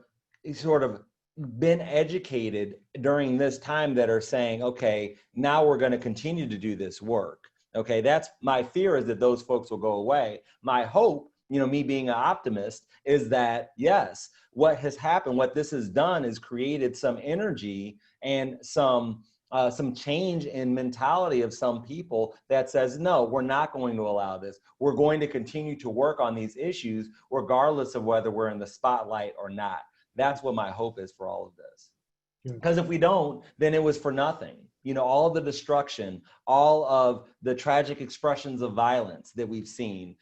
been educated during this time that are saying, okay, now we're going to continue to do this work? Okay, that's my fear, is that those folks will go away. My hope, me being an optimist, is that yes, what has happened, what this has done is created some energy and some change in mentality of some people that says, no, we're not going to allow this. We're going to continue to work on these issues regardless of whether we're in the spotlight or not. That's what my hope is for all of this. Because if we don't, then it was for nothing. All of the destruction, all of the tragic expressions of violence that we've seen,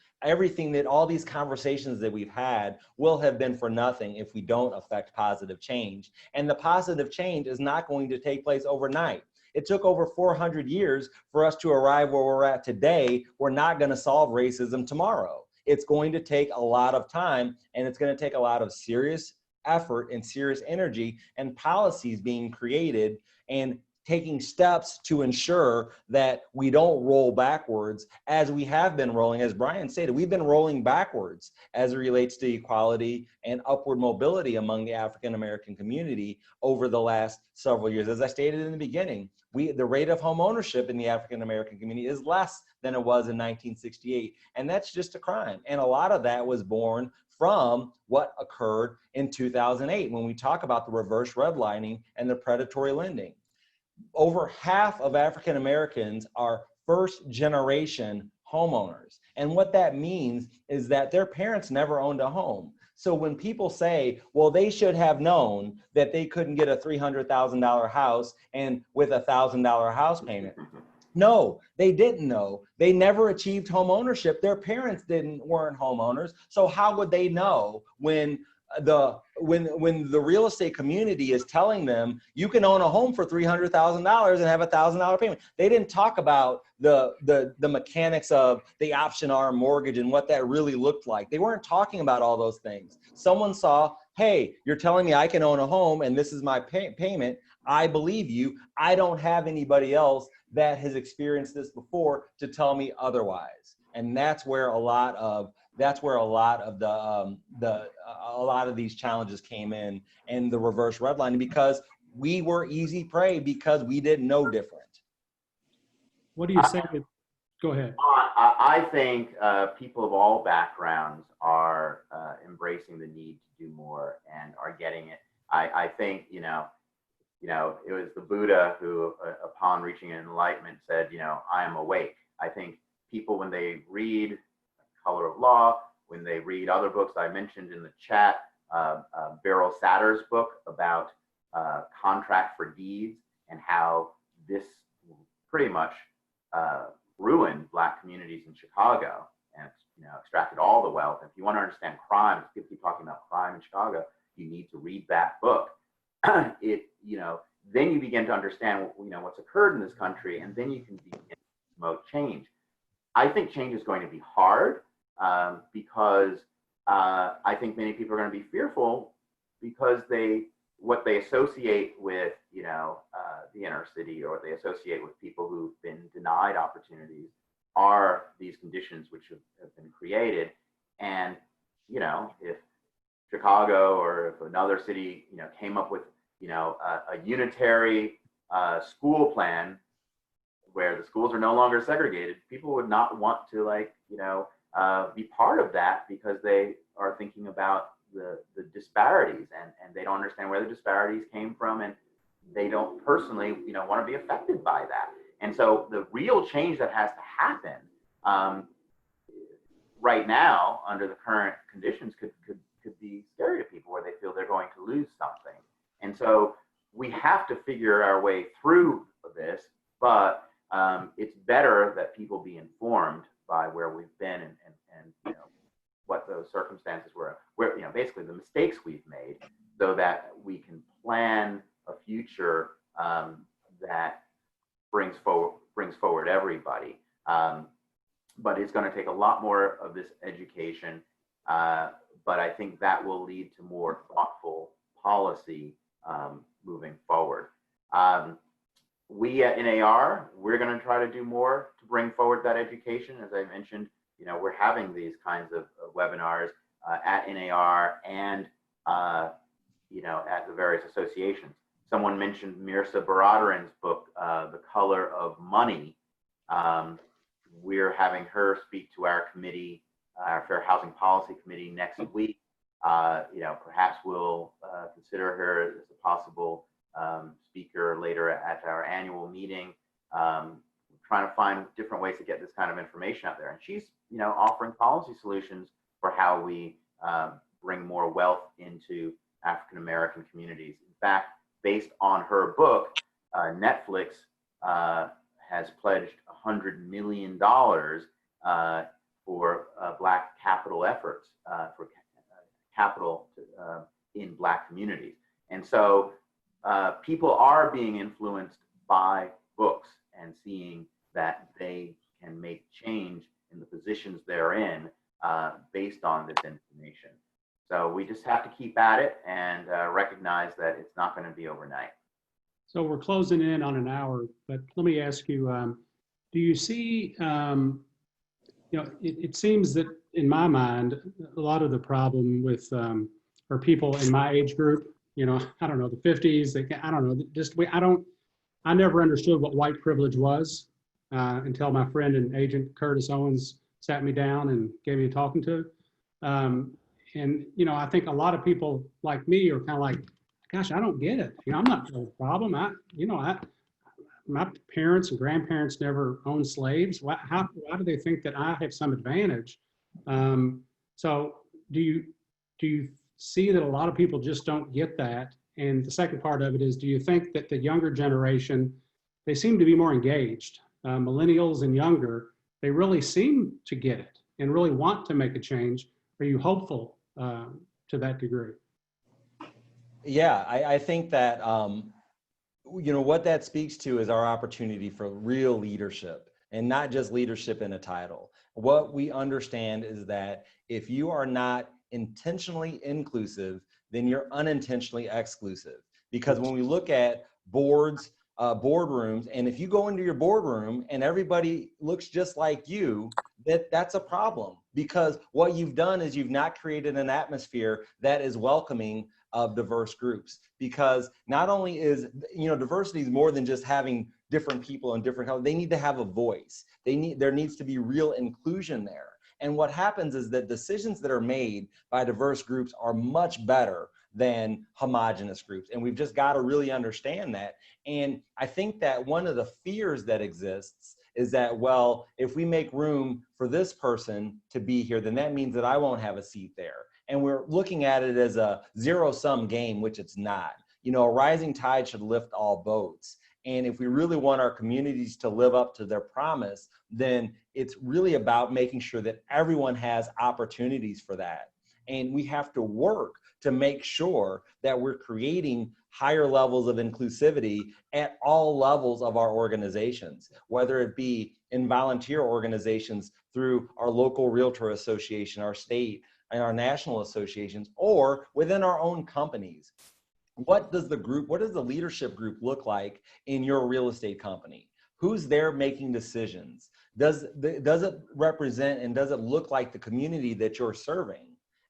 all these conversations that we've had will have been for nothing if we don't affect positive change. And the positive change is not going to take place overnight. It took over 400 years for us to arrive where we're at today. We're not going to solve racism tomorrow. It's going to take a lot of time, and it's going to take a lot of serious effort and serious energy and policies being created and taking steps to ensure that we don't roll backwards, as we have been rolling. As Bryan stated, we've been rolling backwards as it relates to equality and upward mobility among the African American community over the last several years. As I stated in the beginning, the rate of home ownership in the African American community is less than it was in 1968, and that's just a crime. And a lot of that was born from what occurred in 2008 when we talk about the reverse redlining and the predatory lending. Over half of African Americans are first generation homeowners. And what that means is that their parents never owned a home. So when people say, well, they should have known that they couldn't get a $300,000 house and with a $1,000 house payment. No, they didn't know. They never achieved home ownership. Their parents weren't homeowners. So how would they know when the real estate community is telling them you can own a home for $300,000 and have a $1,000 payment? They didn't talk about the mechanics of the option arm mortgage and what that really looked like. They weren't talking about all those things. Someone saw, hey, you're telling me I can own a home and this is my payment. I believe you. I don't have anybody else that has experienced this before to tell me otherwise. And that's where a lot of these challenges came in, and the reverse redlining, because we were easy prey because we didn't know different. What do you say? Go ahead. I think people of all backgrounds are embracing the need to do more and are getting it. I think, it was the Buddha who, upon reaching enlightenment, said, I am awake. I think people, when they read Color of Law, when they read other books I mentioned in the chat, Beryl Satter's book about contract for deeds and how this pretty much ruined Black communities in Chicago and extracted all the wealth. If you want to understand crime, if people keep talking about crime in Chicago, you need to read that book. Then you begin to understand what's occurred in this country, and then you can begin to promote change. I think change is going to be hard because I think many people are going to be fearful because what they associate with the inner city, or what they associate with people who've been denied opportunities, are these conditions which have been created. And if Chicago or if another city came up with a unitary school plan where the schools are no longer segregated, people would not want to be part of that because they are thinking about the disparities and they don't understand where the disparities came from, and they don't personally want to be affected by that. And so the real change that has to happen right now under the current conditions could be scary to people, where they feel they're going to lose something. And so we have to figure our way through this, but it's better that people be informed by where we've been and what those circumstances were, where basically the mistakes we've made, so that we can plan a future that brings forward everybody. But it's going to take a lot more of this education, but I think that will lead to more thoughtful policy moving forward. We at NAR, we're going to try to do more to bring forward that education. As I mentioned, we're having these kinds of webinars at NAR and at the various associations. Someone mentioned Mehrsa Baradaran's book, The Color of Money. We're having her speak to our committee, our Fair Housing Policy Committee, next week. Perhaps we'll consider her as a possible speaker later at our annual meeting. Trying to find different ways to get this kind of information out there. And she's, offering policy solutions for how we bring more wealth into African American communities. In fact, based on her book, Netflix has pledged $100 million for Black capital efforts, for capital in Black communities. And so people are being influenced by books and seeing that they can make change in the positions they're in based on this information. So we just have to keep at it and recognize that it's not going to be overnight. So we're closing in on an hour, but let me ask you, do you see, it seems that in my mind, a lot of the problem with, or people in my age group, I don't know, the 50s, I don't know, I never understood what white privilege was until my friend and agent Curtis Owens sat me down and gave me a talking to. And, I think a lot of people like me are kind of like, gosh, I don't get it. I'm not the problem. My parents and grandparents never owned slaves. Why do they think that I have some advantage? So do you see that a lot of people just don't get that? And the second part of it is, do you think that the younger generation, they seem to be more engaged? Millennials and younger, they really seem to get it and really want to make a change. Are you hopeful to that degree? Yeah, I think that, what that speaks to is our opportunity for real leadership, and not just leadership in a title. What we understand is that if you are not intentionally inclusive, then you're unintentionally exclusive. Because when we look at boards, boardrooms, and if you go into your boardroom and everybody looks just like you, that's a problem. Because what you've done is you've not created an atmosphere that is welcoming of diverse groups. Because not only is, diversity is more than just having different people and different colors. They need to have a voice. There needs to be real inclusion there. And what happens is that decisions that are made by diverse groups are much better than homogenous groups. And we've just got to really understand that. And I think that one of the fears that exists is that, well, if we make room for this person to be here, then that means that I won't have a seat there. And we're looking at it as a zero-sum game, which it's not. A rising tide should lift all boats. And if we really want our communities to live up to their promise, then it's really about making sure that everyone has opportunities for that. And we have to work to make sure that we're creating higher levels of inclusivity at all levels of our organizations, whether it be in volunteer organizations through our local realtor association, our state and our national associations, or within our own companies. What does the leadership group look like in your real estate company? Who's there making decisions? Does it represent and does it look like the community that you're serving?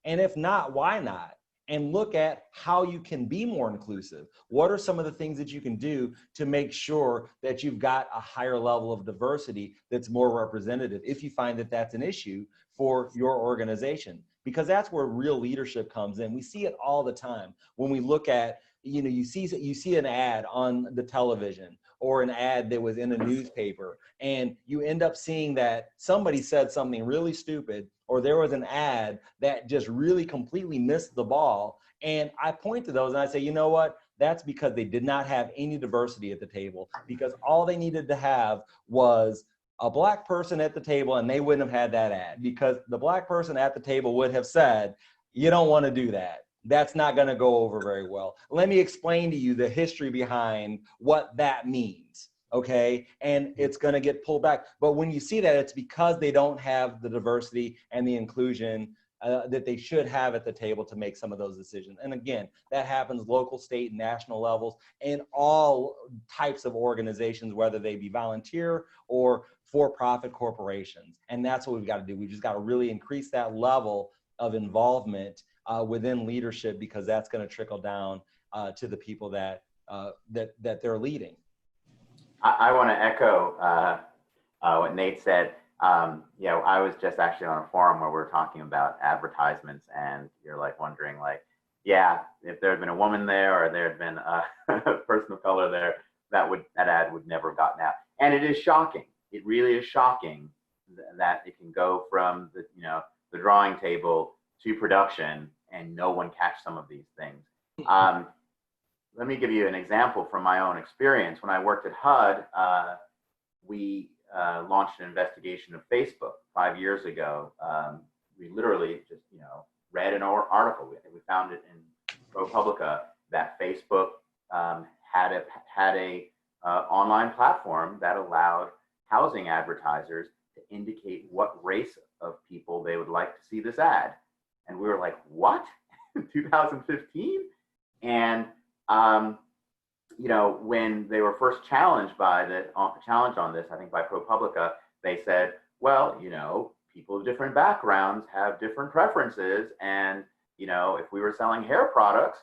And if not, why not? And look at how you can be more inclusive. What are some of the things that you can do to make sure that you've got a higher level of diversity that's more representative, if you find that that's an issue for your organization? Because that's where real leadership comes in. We see it all the time. When we look at, you see an ad on the television or an ad that was in a newspaper, and you end up seeing that somebody said something really stupid, or there was an ad that just really completely missed the ball. And I point to those and I say, you know what? That's because they did not have any diversity at the table, because all they needed to have was a Black person at the table, and they wouldn't have had that ad, because the Black person at the table would have said, you don't want to do that. That's not going to go over very well. Let me explain to you the history behind what that means. Okay, and it's going to get pulled back. But when you see that, it's because they don't have the diversity and the inclusion that they should have at the table to make some of those decisions. And again, that happens local, state, and national levels, and all types of organizations, whether they be volunteer or for-profit corporations. And that's what we've got to do. We've just got to really increase that level of involvement within leadership, because that's going to trickle down to the people that they're leading. I want to echo what Nate said. I was just actually on a forum where we were talking about advertisements, and you're like wondering, like, yeah, if there had been a woman there or there had been a person of color there, that ad would never have gotten out. And it is shocking. It really is shocking that it can go from the drawing table to production and no one catch some of these things. Let me give you an example from my own experience. When I worked at HUD, we launched an investigation of Facebook 5 years ago. We literally just, read an article. We found it in ProPublica that Facebook had a online platform that allowed housing advertisers to indicate what race of people they would like to see this ad. And we were like, what? 2015? And you know, when they were first challenged by the challenge on this, I think by ProPublica, they said, well, you know, people of different backgrounds have different preferences, and you know, if we were selling hair products,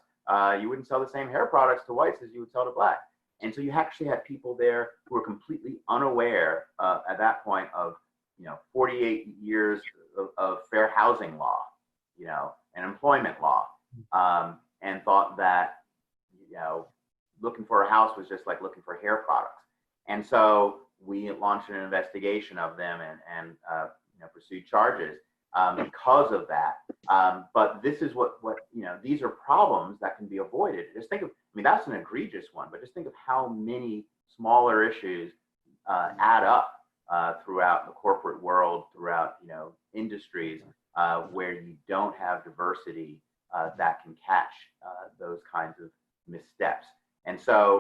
you wouldn't sell the same hair products to whites as you would sell to black. And so you actually had people there who were completely unaware at that point of, you know, 48 years of fair housing law, you know, and employment law, and thought that, you know, looking for a house was just like looking for hair products. And so we launched an investigation of them and you know, pursued charges because of that. But this is what, you know, these are problems that can be avoided. Just think of, I mean, that's an egregious one, but just think of how many smaller issues add up throughout the corporate world, throughout, you know, industries where you don't have diversity that can catch those kinds of missteps. And so,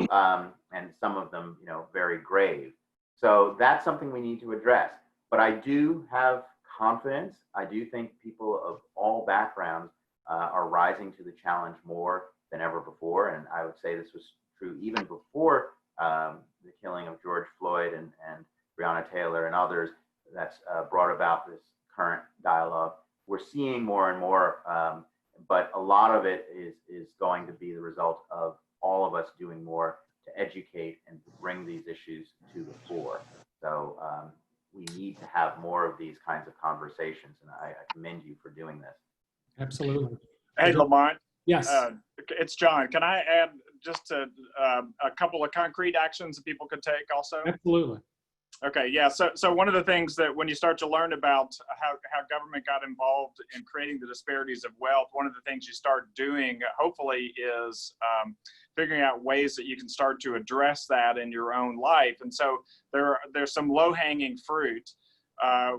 and some of them, you know, very grave. So that's something we need to address. But I do have confidence. I do think people of all backgrounds are rising to the challenge more than ever before. And I would say this was true even before the killing of George Floyd and Breonna Taylor and others that's brought about this current dialogue. We're seeing more and more, but a lot of it is going to be the result of all of us doing more to educate and bring these issues to the fore. So we need to have more of these kinds of conversations, and I commend you for doing this. Absolutely. Hey, Lamont. Yes. It's John. Can I add just a couple of concrete actions that people could take also? Absolutely. Okay, yeah. So one of the things that when you start to learn about how government got involved in creating the disparities of wealth, one of the things you start doing, hopefully, is figuring out ways that you can start to address that in your own life. And so there's some low-hanging fruit.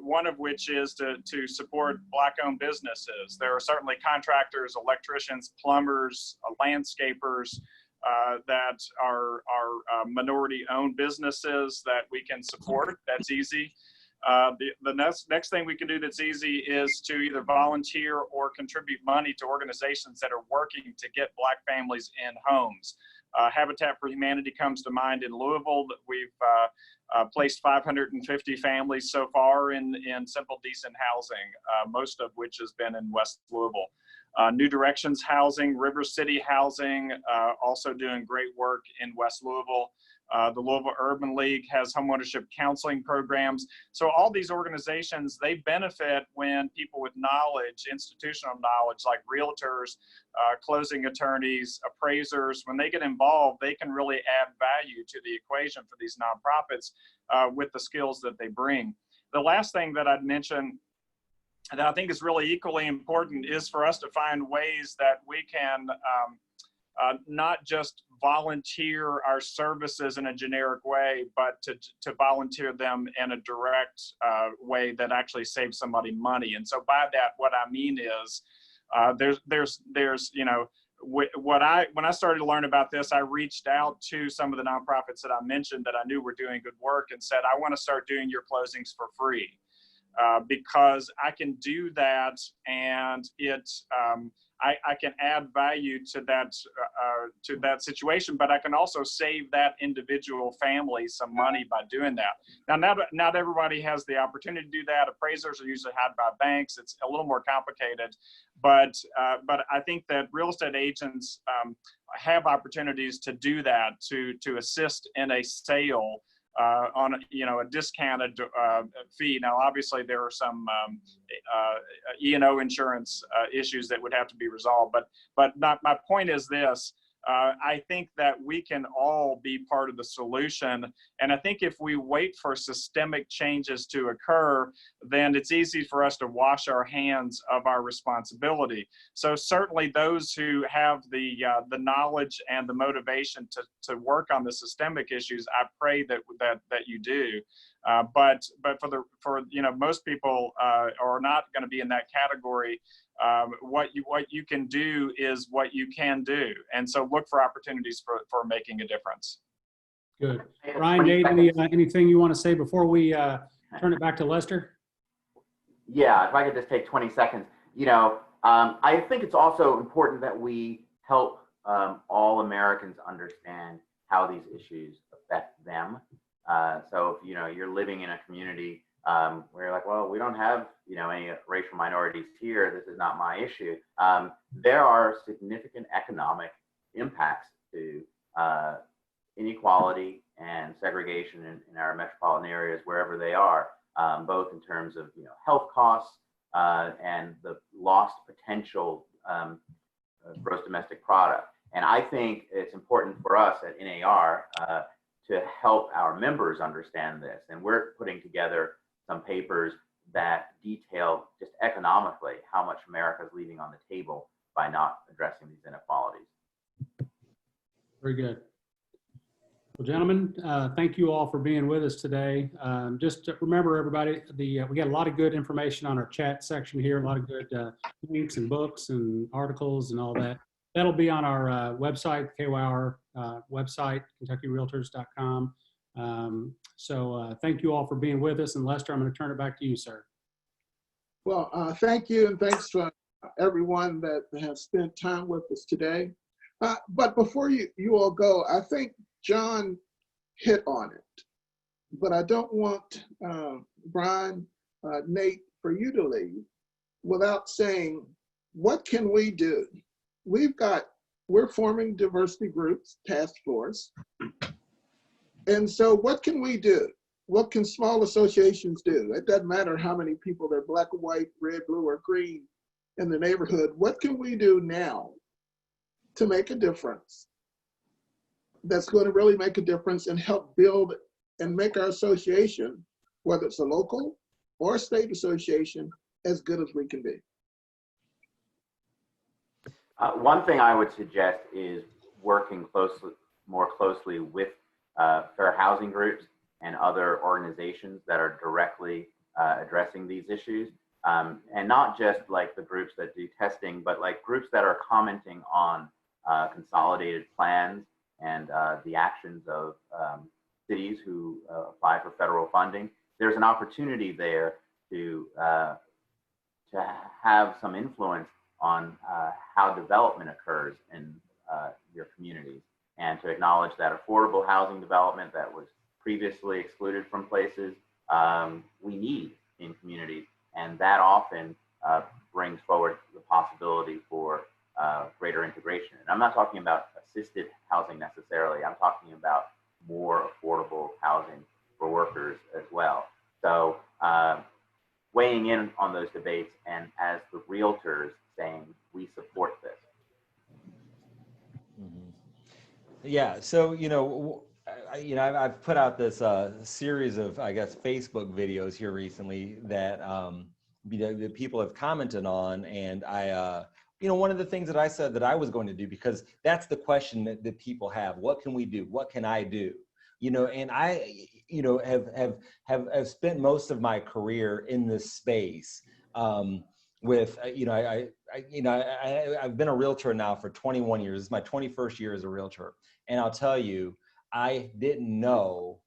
One of which is to support Black-owned businesses. There are certainly contractors, electricians, plumbers, landscapers that are minority-owned businesses that we can support. That's easy. The next thing we can do that's easy is to either volunteer or contribute money to organizations that are working to get Black families in homes. Habitat for Humanity comes to mind in Louisville. We've placed 550 families so far in simple, decent housing, most of which has been in West Louisville. New Directions Housing, River City Housing, also doing great work in West Louisville. The Louisville Urban League has homeownership counseling programs. So all these organizations, they benefit when people with knowledge, institutional knowledge, like realtors, closing attorneys, appraisers, when they get involved, they can really add value to the equation for these nonprofits with the skills that they bring. The last thing that I'd mention that I think is really equally important is for us to find ways that we can not just volunteer our services in a generic way, but to volunteer them in a direct way that actually saves somebody money. And so by that, what I mean is there's you know, when I started to learn about this, I reached out to some of the nonprofits that I mentioned that I knew were doing good work and said, I want to start doing your closings for free. Because I can do that, and I can add value to that situation, but I can also save that individual family some money by doing that. Now, not everybody has the opportunity to do that. Appraisers are usually hired by banks. It's a little more complicated, but I think that real estate agents have opportunities to do that, to assist in a sale on a discounted fee. Now, obviously, there are some E&O insurance issues that would have to be resolved. But my point is this: I think that we can all be part of the solution. And I think if we wait for systemic changes to occur, then it's easy for us to wash our hands of our responsibility. So certainly those who have the knowledge and the motivation to work on the systemic issues, I pray that you do. But for most people are not going to be in that category. What you can do is what you can do, and so look for opportunities for making a difference. Good. Bryan, Dave, anything you want to say before we turn it back to Lester? Yeah, if I could just take 20 seconds. I think it's also important that we help all Americans understand how these issues affect them. So if you're living in a community where you're like, well, we don't have any racial minorities here, this is not my issue. There are significant economic impacts to inequality and segregation in our metropolitan areas, wherever they are, both in terms of health costs and the lost potential gross domestic product. And I think it's important for us at NAR to help our members understand this. And we're putting together some papers that detail just economically how much America is leaving on the table by not addressing these inequalities. Very good. Well, gentlemen, thank you all for being with us today. Just remember, everybody, we got a lot of good information on our chat section here, a lot of good links and books and articles and all that. That'll be on our website, KYR website, KentuckyRealtors.com. So thank you all for being with us. And Lester, I'm going to turn it back to you, sir. Well, thank you, and thanks for everyone that has spent time with us today. But before you all go, I think John hit on it, but I don't want Bryan, Nate, for you to leave without saying, what can we do? We're forming diversity groups, task force. And so what can we do? What can small associations do? It doesn't matter how many people, they're black, white, red, blue, or green in the neighborhood. What can we do now to make a difference that's going to really make a difference and help build and make our association, whether it's a local or a state association, as good as we can be? One thing I would suggest is working more closely with fair housing groups and other organizations that are directly addressing these issues. And not just like the groups that do testing, but like groups that are commenting on consolidated plans and the actions of cities who apply for federal funding. There's an opportunity there to have some influence on how development occurs in your communities, and to acknowledge that affordable housing development that was previously excluded from places we need in communities, and that often brings forward the possibility for greater integration. And I'm not talking about assisted housing necessarily, I'm talking about more affordable housing for workers as well. So weighing in on those debates, and as the realtors saying, we support this. Mm-hmm. Yeah, so I've put out this series of, I guess, Facebook videos here recently that that people have commented on, and I one of the things that I said that I was going to do, because that's the question that people have: what can we do? What can I do? And I have spent most of my career in this space. With I've been a realtor now for 21 years. It's my 21st year as a realtor, and I'll tell you, I didn't know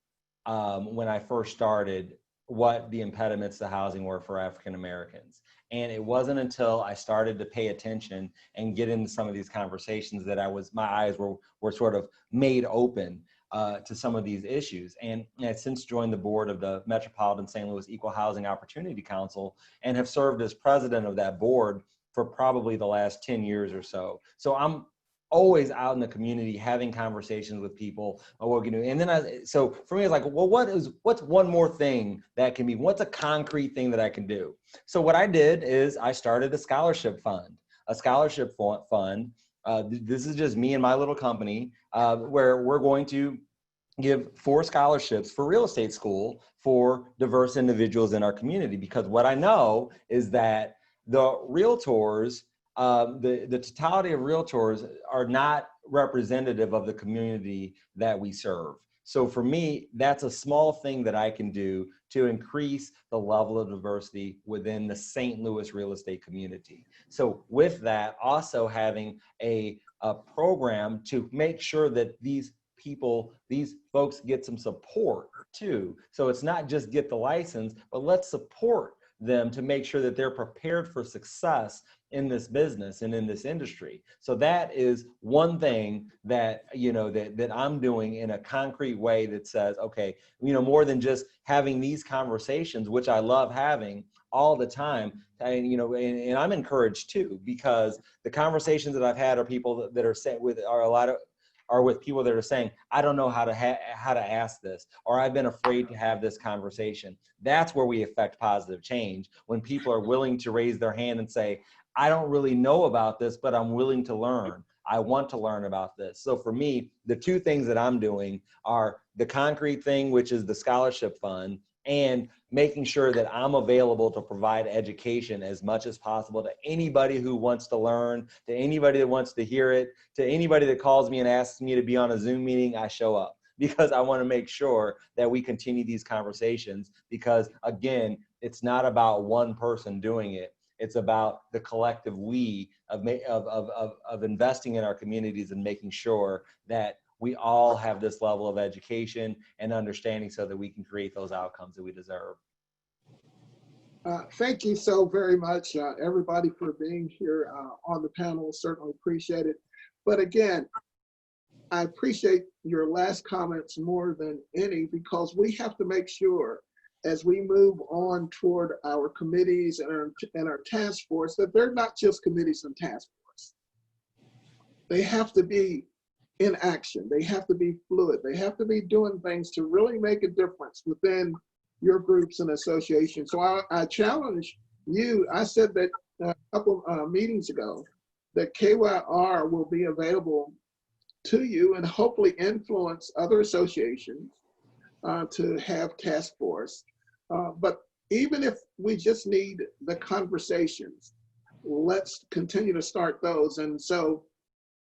when I first started what the impediments to housing were for African Americans. And it wasn't until I started to pay attention and get into some of these conversations that my eyes were sort of made open to some of these issues. And I've since joined the board of the Metropolitan St. Louis Equal Housing Opportunity Council and have served as president of that board for probably the last 10 years or so. So I'm always out in the community having conversations with people on what we can do. And then so for me, it's like, well, what's one more thing that can be, what's a concrete thing that I can do? So what I did is I started a scholarship fund. This is just me and my little company, where we're going to give 4 scholarships for real estate school for diverse individuals in our community. Because what I know is that the realtors, the totality of realtors are not representative of the community that we serve. So for me, that's a small thing that I can do to increase the level of diversity within the St. Louis real estate community. So with that, also having a program to make sure that these folks get some support too. So it's not just get the license, but let's support them to make sure that they're prepared for success in this business and in this industry. So that is one thing that, you know, that I'm doing in a concrete way that says, okay, you know, more than just having these conversations, which I love having all the time. And, you know, and I'm encouraged too, because the conversations that I've had are people that are saying with people that are saying, I don't know how to ask this, or I've been afraid to have this conversation. That's where we affect positive change, when people are willing to raise their hand and say, I don't really know about this, but I'm willing to learn. I want to learn about this. So for me, the two things that I'm doing are the concrete thing, which is the scholarship fund, and making sure that I'm available to provide education as much as possible to anybody who wants to learn, to anybody that wants to hear it, to anybody that calls me and asks me to be on a Zoom meeting. I show up because I want to make sure that we continue these conversations, because again, it's not about one person doing it. It's about the collective we of investing in our communities and making sure that we all have this level of education and understanding so that we can create those outcomes that we deserve. Thank you so very much, everybody, for being here on the panel. Certainly appreciate it. But again, I appreciate your last comments more than any, because we have to make sure, as we move on toward our committees and our task force, that they're not just committees and task force. They have to be in action. They have to be fluid. They have to be doing things to really make a difference within your groups and associations. So I challenge you. I said that a couple meetings ago, that KYR will be available to you and hopefully influence other associations to have task force. But even if we just need the conversations, let's continue to start those. And so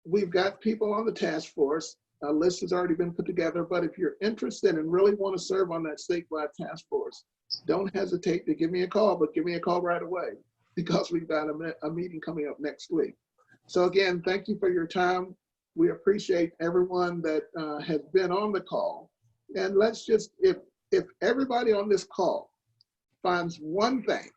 we've got people on the task force. A list has already been put together, but if you're interested and really want to serve on that statewide task force, don't hesitate to give me a call, but give me a call right away, because we've got a meeting coming up next week. So again, thank you for your time. We appreciate everyone that has been on the call. And let's just, if everybody on this call finds one thing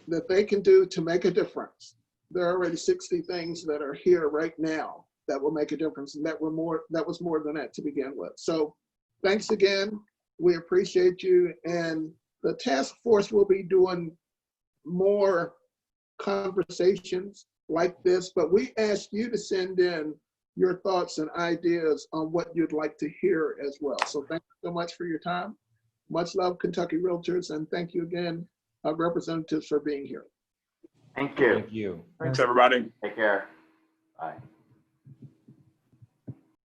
that they can do to make a difference, there are already 60 things that are here right now that will make a difference, and that was more than that to begin with. So thanks again. We appreciate you. And the task force will be doing more conversations like this, but we ask you to send in your thoughts and ideas on what you'd like to hear as well. So thank you so much for your time. Much love, Kentucky Realtors, and thank you again, representatives, for being here. Thank you. Thank you. Thanks, everybody. Take care. Bye.